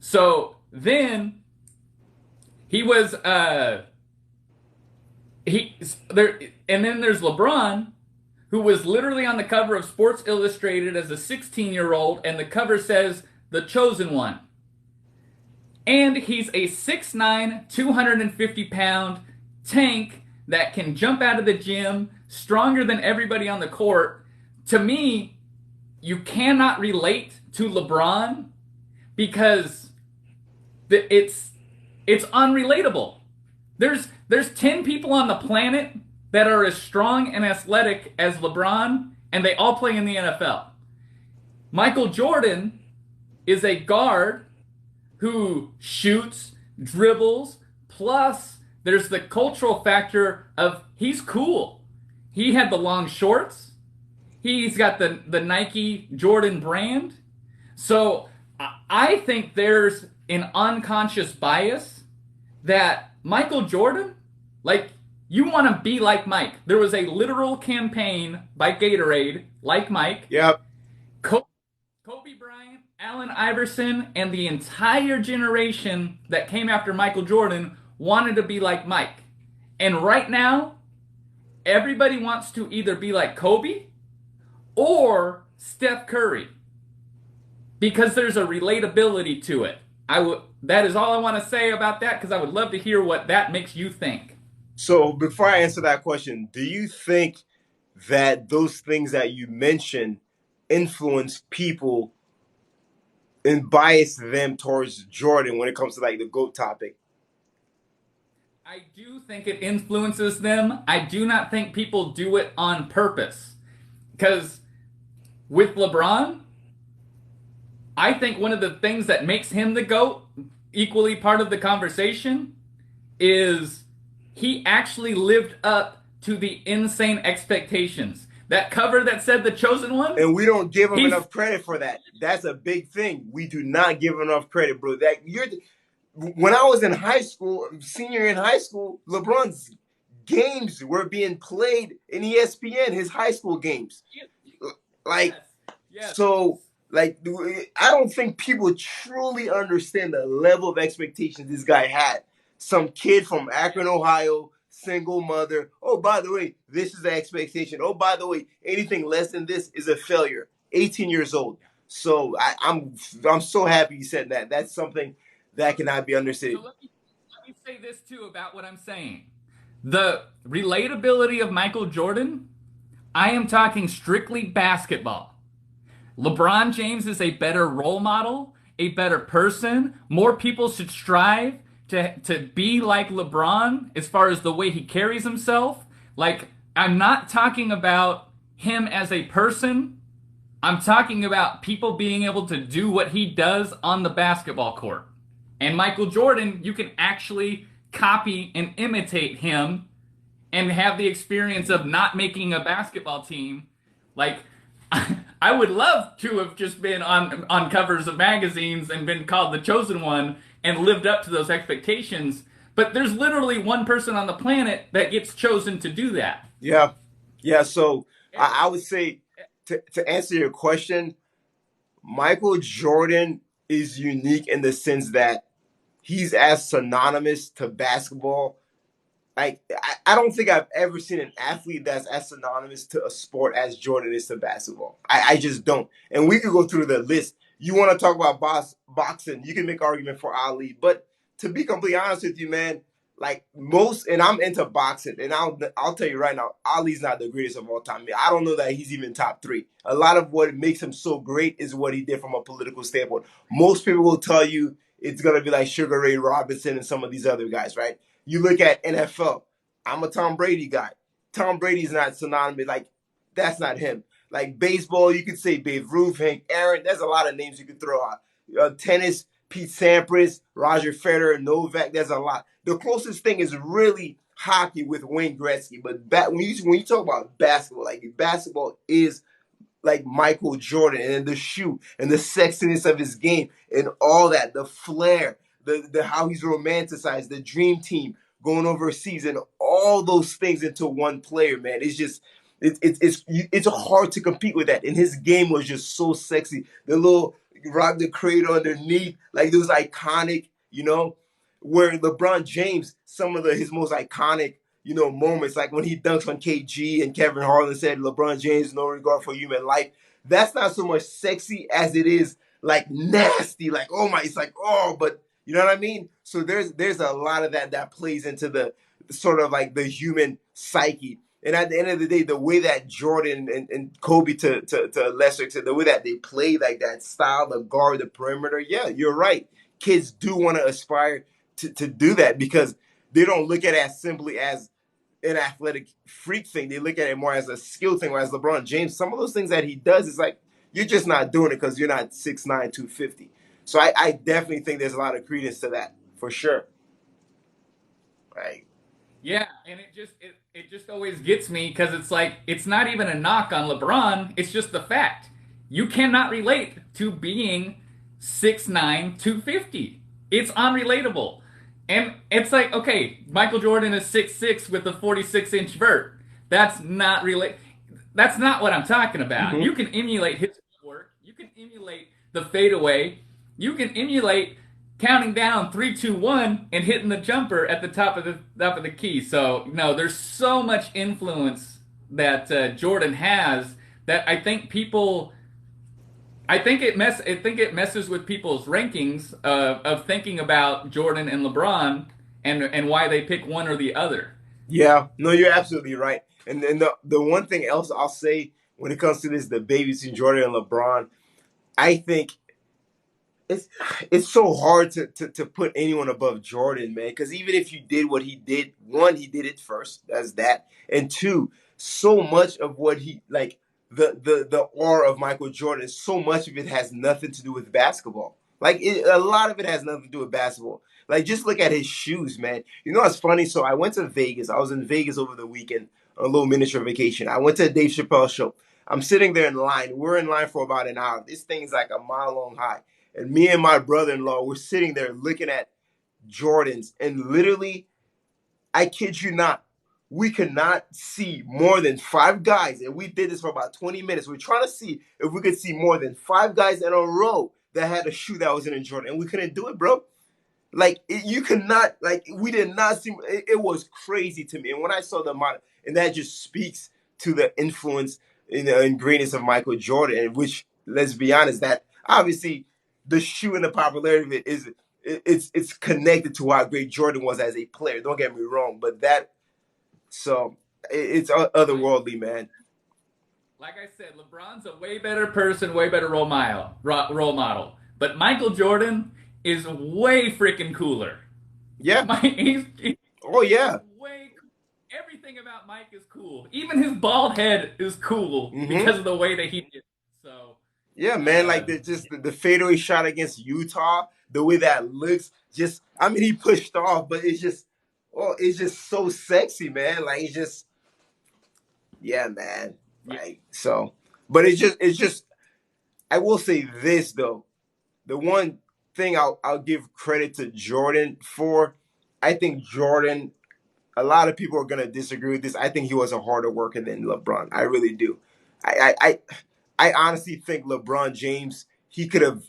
Speaker 4: So then he was he there, and then there's LeBron, who was literally on the cover of Sports Illustrated as a 16-year-old, and the cover says "The Chosen One." And he's a 6'9", 250-pound tank that can jump out of the gym, stronger than everybody on the court. To me, you cannot relate to LeBron because it's unrelatable. There's 10 people on the planet that are as strong and athletic as LeBron, and they all play in the NFL. Michael Jordan is a guard who shoots, dribbles, plus there's the cultural factor of he's cool. He had the long shorts. He's got the Nike Jordan brand. So I think there's an unconscious bias that Michael Jordan, like, you want to be like Mike. There was a literal campaign by Gatorade, like Mike.
Speaker 1: Yep.
Speaker 4: Kobe Bryant, Allen Iverson, and the entire generation that came after Michael Jordan wanted to be like Mike. And right now, everybody wants to either be like Kobe or Steph Curry because there's a relatability to it. That is all I want to say about that because I would love to hear what that makes you think.
Speaker 1: So before I answer that question, do you think that those things that you mentioned influence people and bias them towards Jordan when it comes to like the GOAT topic?
Speaker 4: I do think it influences them. I do not think people do it on purpose. Because with LeBron, I think one of the things that makes him the GOAT, equally part of the conversation, is he actually lived up to the insane expectations. That cover that said The Chosen One.
Speaker 1: And we don't give him enough credit for that. That's a big thing. We do not give him enough credit, bro. When I was in high school, senior in high school, LeBron's games were being played in ESPN, his high school games. Like, yes. So, like, I don't think people truly understand the level of expectations this guy had. Some kid from Akron, Ohio, single mother. Oh, by the way, this is the expectation. Oh, by the way, anything less than this is a failure. 18 years old. So I'm so happy you said that. That's something that cannot be understated.
Speaker 4: So let me say this too about what I'm saying. The relatability of Michael Jordan, I am talking strictly basketball. LeBron James is a better role model, a better person. More people should strive to be like LeBron as far as the way he carries himself. Like, I'm not talking about him as a person. I'm talking about people being able to do what he does on the basketball court. And Michael Jordan, you can actually copy and imitate him and have the experience of not making a basketball team. Like, I would love to have just been on covers of magazines and been called the chosen one and lived up to those expectations. But there's literally one person on the planet that gets chosen to do that.
Speaker 1: Yeah. Yeah. So I would say to answer your question, Michael Jordan is unique in the sense that he's as synonymous to basketball. Like, I don't think I've ever seen an athlete that's as synonymous to a sport as Jordan is to basketball. I just don't. And we could go through the list. You want to talk about boxing, you can make an argument for Ali. But to be completely honest with you, man, like and I'm into boxing, and I'll tell you right now, Ali's not the greatest of all time. I don't know that he's even top 3. A lot of what makes him so great is what he did from a political standpoint. Most people will tell you it's going to be like Sugar Ray Robinson and some of these other guys, right? You look at NFL. I'm a Tom Brady guy. Tom Brady's not synonymous. Like, that's not him. Like, baseball, you could say Babe Ruth, Hank Aaron. There's a lot of names you could throw out. Tennis, Pete Sampras, Roger Federer, Novak. There's a lot. The closest thing is really hockey with Wayne Gretzky. But when you talk about basketball, like, basketball is like Michael Jordan and the shoe and the sexiness of his game and all that, the flair, the how he's romanticized, the dream team going overseas, and all those things into one player, man. It's just it's hard to compete with that. And his game was just so sexy. The little rock the cradle underneath, like those iconic, where LeBron James, some of his most iconic, moments, like when he dunks on KG and Kevin Harlan said, LeBron James, no regard for human life. That's not so much sexy as it is like nasty, like, oh my, it's like, oh, but you know what I mean? So there's a lot of that plays into the sort of like the human psyche. And at the end of the day, the way that Jordan and Kobe to a lesser extent, the way that they play, like that style, the guard, the perimeter, yeah, you're right. Kids do want to aspire to do that because they don't look at it as simply as an athletic freak thing. They look at it more as a skill thing. Whereas LeBron James, some of those things that he does is like you're just not doing it because you're not 6'9", 250. So I definitely think there's a lot of credence to that for sure. Right.
Speaker 4: Yeah, and it just always gets me because it's like it's not even a knock on LeBron, it's just the fact. You cannot relate to being 6'9", 250. It's unrelatable. And it's like, okay, Michael Jordan is 6'6" with a 46-inch vert. That's not relate that's not what I'm talking about.
Speaker 1: Mm-hmm.
Speaker 4: You can emulate his footwork, you can emulate the fadeaway, you can emulate counting down 3, 2, 1 and hitting the jumper at the top of the key. So no, there's so much influence that Jordan has that I think it messes with people's rankings of thinking about Jordan and LeBron and why they pick one or the other.
Speaker 1: Yeah, no, you're absolutely right. And then the one thing else I'll say when it comes to this debate between Jordan and LeBron, I think it's it's so hard to put anyone above Jordan, man. Because even if you did what he did, one, he did it first. That's that, and two, so much of what he like the aura of Michael Jordan, so much of it has nothing to do with basketball. A lot of it has nothing to do with basketball. Like just look at his shoes, man. You know what's funny? So I went to Vegas. I was in Vegas over the weekend on a little miniature vacation. I went to a Dave Chappelle show. I'm sitting there in line. We're in line for about an hour. This thing's like a mile long high. And me and my brother-in-law were sitting there looking at Jordans, and literally, I kid you not, we could not see more than five guys, and we did this for about 20 minutes. We're trying to see if we could see more than five guys in a row that had a shoe that was in a Jordan, and we couldn't do it, bro. You could not, we did not see. It was crazy to me, and when I saw the model, and that just speaks to the influence and greatness of Michael Jordan. Which, let's be honest, that obviously the shoe and the popularity of it it's connected to how great Jordan was as a player. Don't get me wrong, but so it's
Speaker 4: Like
Speaker 1: otherworldly, man.
Speaker 4: like I said, LeBron's a way better person, way better role model. But Michael Jordan is way freaking cooler.
Speaker 1: Yeah.
Speaker 4: He's
Speaker 1: Oh yeah.
Speaker 4: way everything about Mike is cool. Even his bald head is cool
Speaker 1: Mm-hmm.
Speaker 4: because of the way that he did it. So,
Speaker 1: Yeah, man.
Speaker 4: uh,
Speaker 1: Like the fadeaway shot against Utah, the way that looks. Just, I mean, he pushed off, but it's just so sexy, man. Like it's just, yeah, man.
Speaker 4: yeah,
Speaker 1: So, but it's just. I will say this though. The one thing I'll give credit to Jordan for, I think Jordan. A lot of people are gonna disagree with this. I think he was a harder worker than LeBron. I really do. I honestly think LeBron James, he could have,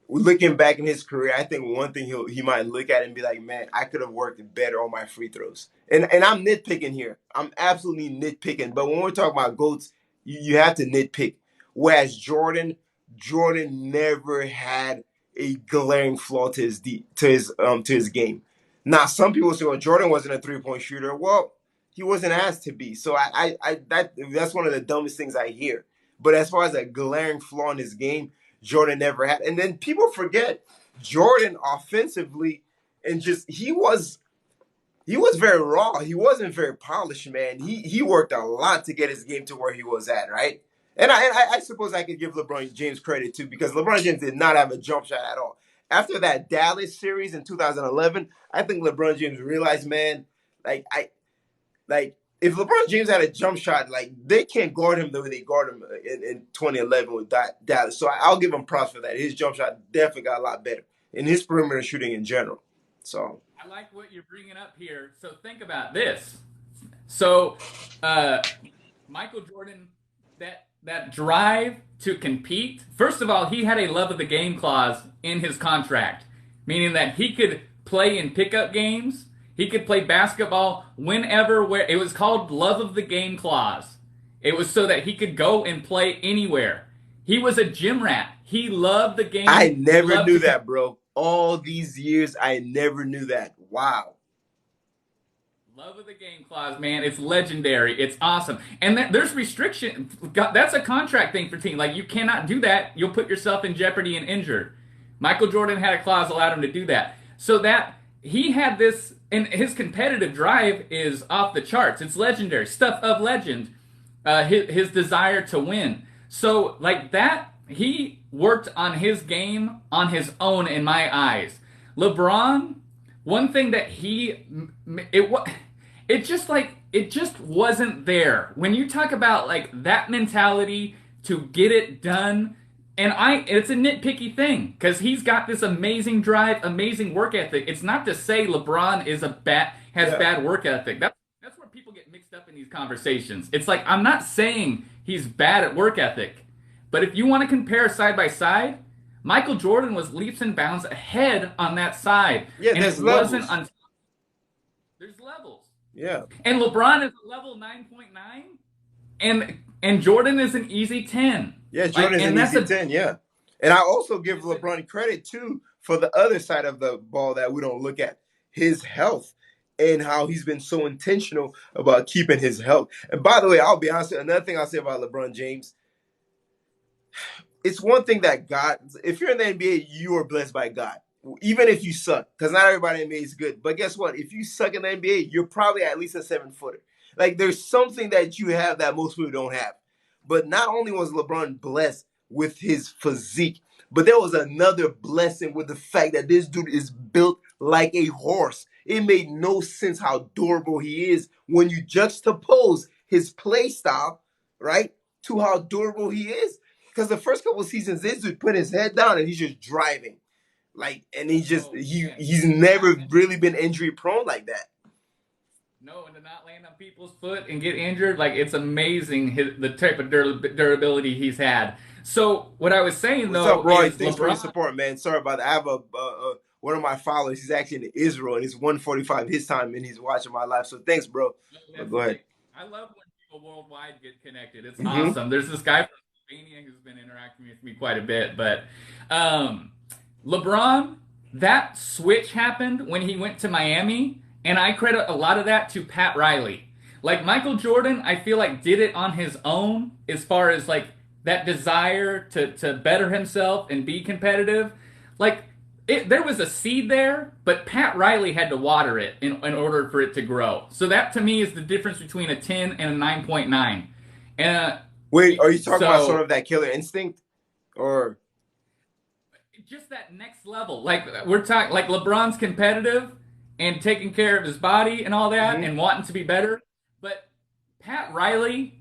Speaker 1: looking back in his career, I think one thing he might look at and be like, man, I could have worked better on my free throws. And I'm nitpicking here. I'm absolutely nitpicking. But when we're talking about goats, you have to nitpick. Whereas Jordan never had a glaring flaw to to his game. Now some people say, well, Jordan wasn't a 3 point shooter. Well, he wasn't asked to be. So that's one of the dumbest things I hear. But as far as a glaring flaw in his game, Jordan never had. And then people forget Jordan offensively, and just he was very raw. He wasn't very polished, man. He worked a lot to get his game to where he was at, right? And I suppose I could give LeBron James credit too, because LeBron James did not have a jump shot at all. After that Dallas series in 2011, I think LeBron James realized, man, like I like if LeBron James had a jump shot, like they can't guard him the way they guard him in 2011 with Dallas. So I'll give him props for that. His jump shot definitely got a lot better in his perimeter shooting in general. So
Speaker 4: I like what you're bringing up here. So think about this. So, uh, Michael Jordan, that drive to compete. First of all, he had a love of the game clause in his contract, meaning that he could play in pickup games. He could play basketball whenever, where it was called love of the game clause. It was so that he could go and play anywhere. He was a gym rat. He loved the
Speaker 1: I
Speaker 4: game. He
Speaker 1: never
Speaker 4: loved
Speaker 1: knew
Speaker 4: to
Speaker 1: that, bro. All these years, I never knew that. Wow.
Speaker 4: love of the game clause, man. It's legendary. It's awesome. And there's restriction. That's a contract thing for team. Like you cannot do that. You'll put yourself in jeopardy and injured. Michael Jordan had a clause that allowed him to do that. So that he had this and his competitive drive is off the charts. It's legendary, stuff of legend. His desire to win. So like that, he worked on his game on his own in my eyes. LeBron, one thing that it just wasn't there. When you talk about like that mentality to get it done, and it's a nitpicky thing because he's got this amazing drive, amazing work ethic. It's not to say LeBron has bad work ethic. That's where people get mixed up in these conversations. It's like I'm not saying he's bad at work ethic, but if you want to compare side by side, Michael Jordan was leaps and bounds ahead on that side.
Speaker 1: Yeah,
Speaker 4: and
Speaker 1: there's
Speaker 4: it
Speaker 1: levels.
Speaker 4: wasn't until there's levels.
Speaker 1: Yeah.
Speaker 4: And LeBron is a level 9.9, and Jordan is an easy 10.
Speaker 1: Yeah, Jordan's an easy 10, yeah. And I also give
Speaker 4: It's
Speaker 1: LeBron credit, too, for the other side of the ball that we don't look at, his health and how he's been so intentional about keeping his health. And by the way, I'll be honest, another thing I'll say about LeBron James, it's one thing that God, if you're in the NBA, you are blessed by God. Even if you suck, because not everybody in the NBA is good. But guess what? If you suck in the NBA, you're probably at least a 7-footer. Like, there's something that you have that most people don't have. But not only was LeBron blessed with his physique, but there was another blessing with the fact that this dude is built like a horse. It made no sense how durable he is when you juxtapose his play style, right, to how durable he is. Because the first couple of seasons, this dude put his head down and he's just driving. Like, and he's never really been injury prone like that.
Speaker 4: No, and to not land on people's foot and get injured, like it's amazing the type of durability he's had. So what I was saying
Speaker 1: What's
Speaker 4: though
Speaker 1: up, Roy?
Speaker 4: is
Speaker 1: Thanks for your
Speaker 4: LeBron.
Speaker 1: support, man. Sorry about that. I have one of my followers. He's actually in Israel, and it's 1:45 his time, and he's watching my live. So thanks, bro. Go ahead.
Speaker 4: I love when people worldwide get connected. It's awesome. There's this guy from Slovenia who's been interacting with me quite a bit, but LeBron, that switch happened when he went to Miami, and I credit a lot of that to Pat Riley. Like Michael Jordan, I feel like did it on his own as far as like that desire to better himself and be competitive. Like there was a seed there, but Pat Riley had to water it in order for it to grow. So that to me is the difference between a 10 and a 9.9. And
Speaker 1: wait, are you talking about sort of that killer instinct, or
Speaker 4: just that next level? Like we're talking, like LeBron's competitive and taking care of his body and all that, and wanting to be better. But Pat Riley,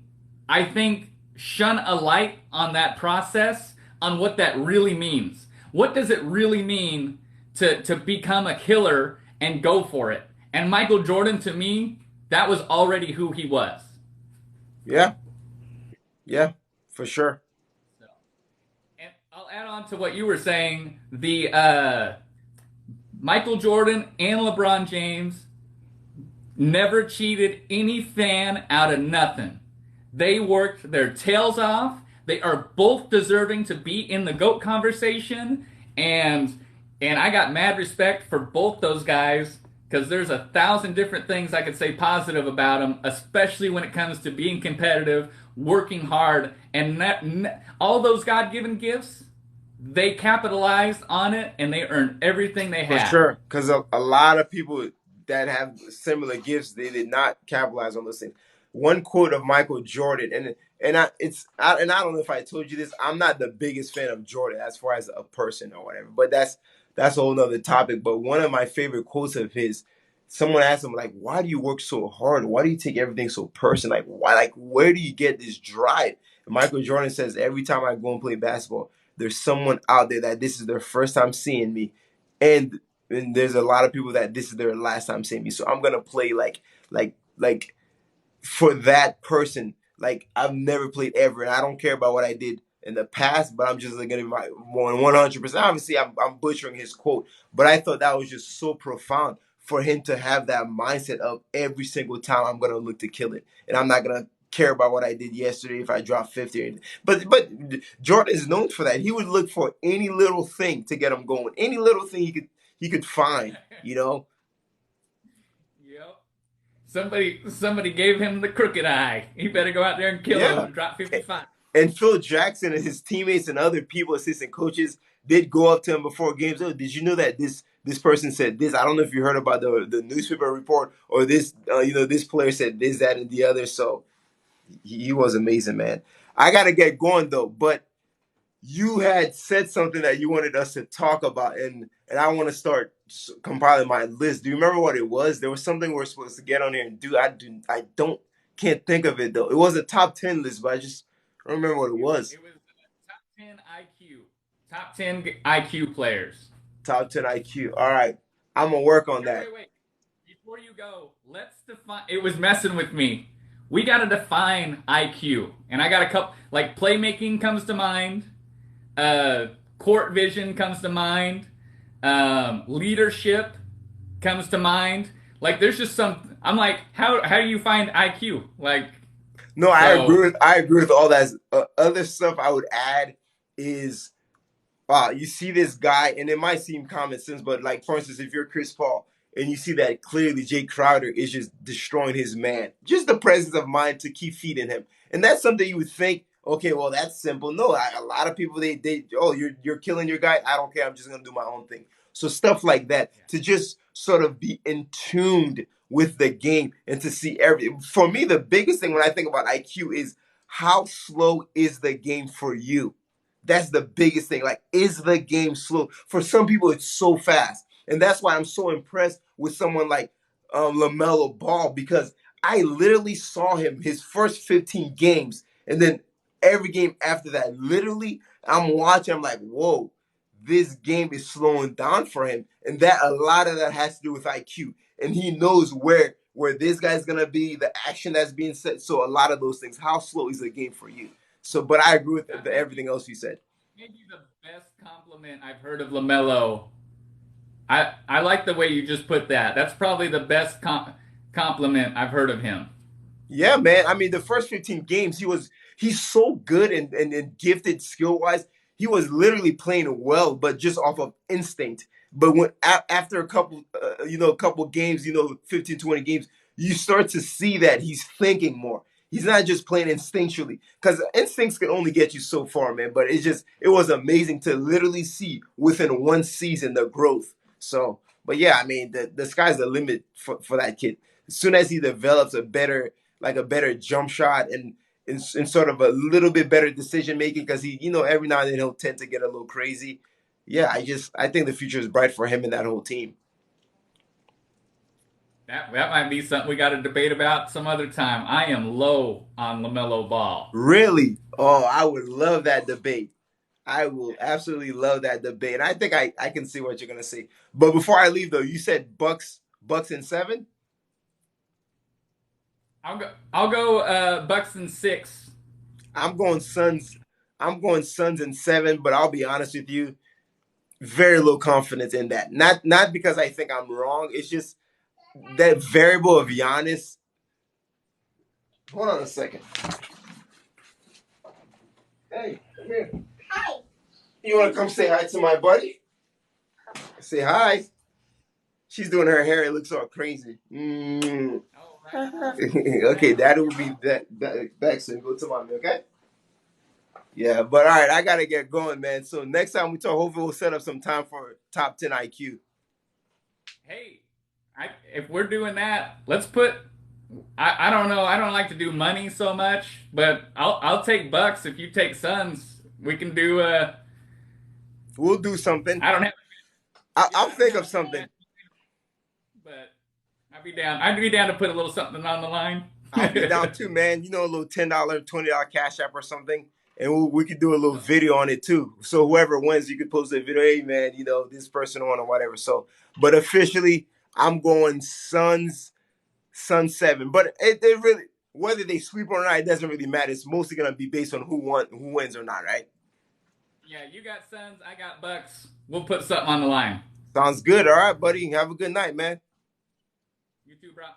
Speaker 4: I think, shone a light on that process, on what that really means. What does it really mean to become a killer and go for it? And Michael Jordan, to me, that was already who he was.
Speaker 1: Yeah, for sure.
Speaker 4: So, and I'll add on to what you were saying. The Michael Jordan and LeBron James never cheated any fan out of nothing. They worked their tails off. They are both deserving to be in the GOAT conversation, and I got mad respect for both those guys because there's 1,000 different things I could say positive about them, especially when it comes to being competitive, working hard, and all those God-given gifts, they capitalized on it and they earned everything they had.
Speaker 1: For sure, because a lot of people that have similar gifts, they did not capitalize on those things. One quote of Michael Jordan, and I don't know if I told you this. I'm not the biggest fan of Jordan as far as a person or whatever, but that's a whole nother topic. But one of my favorite quotes of his, someone asked him like, "Why do you work so hard? Why do you take everything so personal? Like, why? Like, where do you get this drive?" And Michael Jordan says, "Every time I go and play basketball, there's someone out there that this is their first time seeing me, and there's a lot of people that this is their last time seeing me. So I'm gonna play like." For that person, like I've never played ever, and I don't care about what I did in the past, but I'm just like gonna be my 100%. Obviously, I'm butchering his quote, but I thought that was just so profound for him to have that mindset of every single time I'm gonna look to kill it, and I'm not gonna care about what I did yesterday if I dropped 50 or anything. But Jordan is known for that. He would look for any little thing to get him going, any little thing he could find, you know.
Speaker 4: Somebody gave him the crooked eye. He better go out there and kill him and drop 55.
Speaker 1: And Phil Jackson and his teammates and other people, assistant coaches, did go up to him before games. Oh, did you know that this this person said this. I don't know if you heard about the newspaper report or this. This player said this, that, and the other. So he was amazing, man. I gotta get going though, but you had said something that you wanted us to talk about, and I want to start compiling my list. Do you remember what it was? There was something we're supposed to get on here and do. I don't can't think of it though. It was a top 10 list, but I just don't remember what it was.
Speaker 4: It was top 10 IQ, top 10 IQ players.
Speaker 1: Top 10 IQ. All right, I'm gonna work on
Speaker 4: Wait,
Speaker 1: that.
Speaker 4: wait, wait. Before you go, let's define. It was messing with me. We got to define IQ, and I got a couple. Like playmaking comes to mind. Uh, Court vision comes to mind. Leadership comes to mind. Like there's just some. I'm like, how do you find IQ? Like
Speaker 1: No,
Speaker 4: so.
Speaker 1: I agree with all that. Other stuff I would add is you see this guy, and it might seem common sense, but like for instance, if you're Chris Paul and you see that clearly Jay Crowder is just destroying his man, just the presence of mind to keep feeding him, and that's something you would think, okay, well that's simple. No, a lot of people they oh you're killing your guy. I don't care. I'm just gonna do my own thing. So stuff like that to just sort of be in tuned with the game and to see everything. For me, the biggest thing when I think about IQ is how slow is the game for you. That's the biggest thing. Like, is the game slow? For some people, it's so fast. And that's why I'm so impressed with someone like LaMelo Ball, because I literally saw him his first 15 games. And then every game after that, literally, I'm watching, I'm like, whoa, this game is slowing down for him. And that a lot of that has to do with IQ. And he knows where this guy's gonna be, the action that's being set. So a lot of those things. How slow is the game for you? So, but I agree with
Speaker 4: That may
Speaker 1: everything
Speaker 4: be
Speaker 1: else you said.
Speaker 4: maybe the best compliment I've heard of Lamelo. I like the way you just put that. That's probably the best compliment I've heard of him.
Speaker 1: Yeah, man. I mean, the first 15 games, he's so good and gifted skill wise. He was literally playing well, but just off of instinct. But when after a couple games, 15, 20 games, you start to see that he's thinking more. He's not just playing instinctually, because instincts can only get you so far, man. But it was amazing to literally see within one season the growth. So, but yeah, I mean, the sky's the limit for that kid. As soon as he develops a better jump shot and sort of a little bit better decision making, because every now and then he'll tend to get a little crazy. Yeah, I think the future is bright for him and that whole team.
Speaker 4: That might be something we got to debate about some other time. I am low on Lamelo Ball.
Speaker 1: Really? Oh, I would love that debate. I will absolutely love that debate. And I think I can see what you're gonna say. But before I leave though, you said Bucks in 7?
Speaker 4: I'll go Bucks and 6.
Speaker 1: I'm going Suns. I'm going Suns in 7, but I'll be honest with you, very low confidence in that. Not because I think I'm wrong. It's just that variable of Giannis. Hold on a second. Hey, come here. You want to come say hi to my buddy? Say hi. She's doing her hair. It looks all crazy.
Speaker 4: All right.
Speaker 1: Okay, Daddy will be back soon. Go to mommy, okay? Yeah, but all right, I gotta get going, man. So next time we talk, hopefully we'll set up some time for top 10 IQ.
Speaker 4: Hey, if we're doing that, let's put. I don't know. I don't like to do money so much, but I'll take Bucks if you take Suns. We can do.
Speaker 1: We'll do something.
Speaker 4: I don't have.
Speaker 1: I'll
Speaker 4: I don't
Speaker 1: think
Speaker 4: have
Speaker 1: of
Speaker 4: a
Speaker 1: something.
Speaker 4: but I'd be down. I'd be down to put a little something on the line.
Speaker 1: I'll be down too, man. A little $10, $20 cash app or something, and we could do a little video on it too. So whoever wins, you could post a video. Hey, man, this person won or whatever. So, but officially, I'm going Sun 7. But it really, whether they sweep or not, it doesn't really matter. It's mostly gonna be based on who wins or not, right?
Speaker 4: Yeah, you got Suns, I got Bucks. We'll put something on the line.
Speaker 1: Sounds good. All right, buddy. Have a good night, man.
Speaker 4: You too, bro.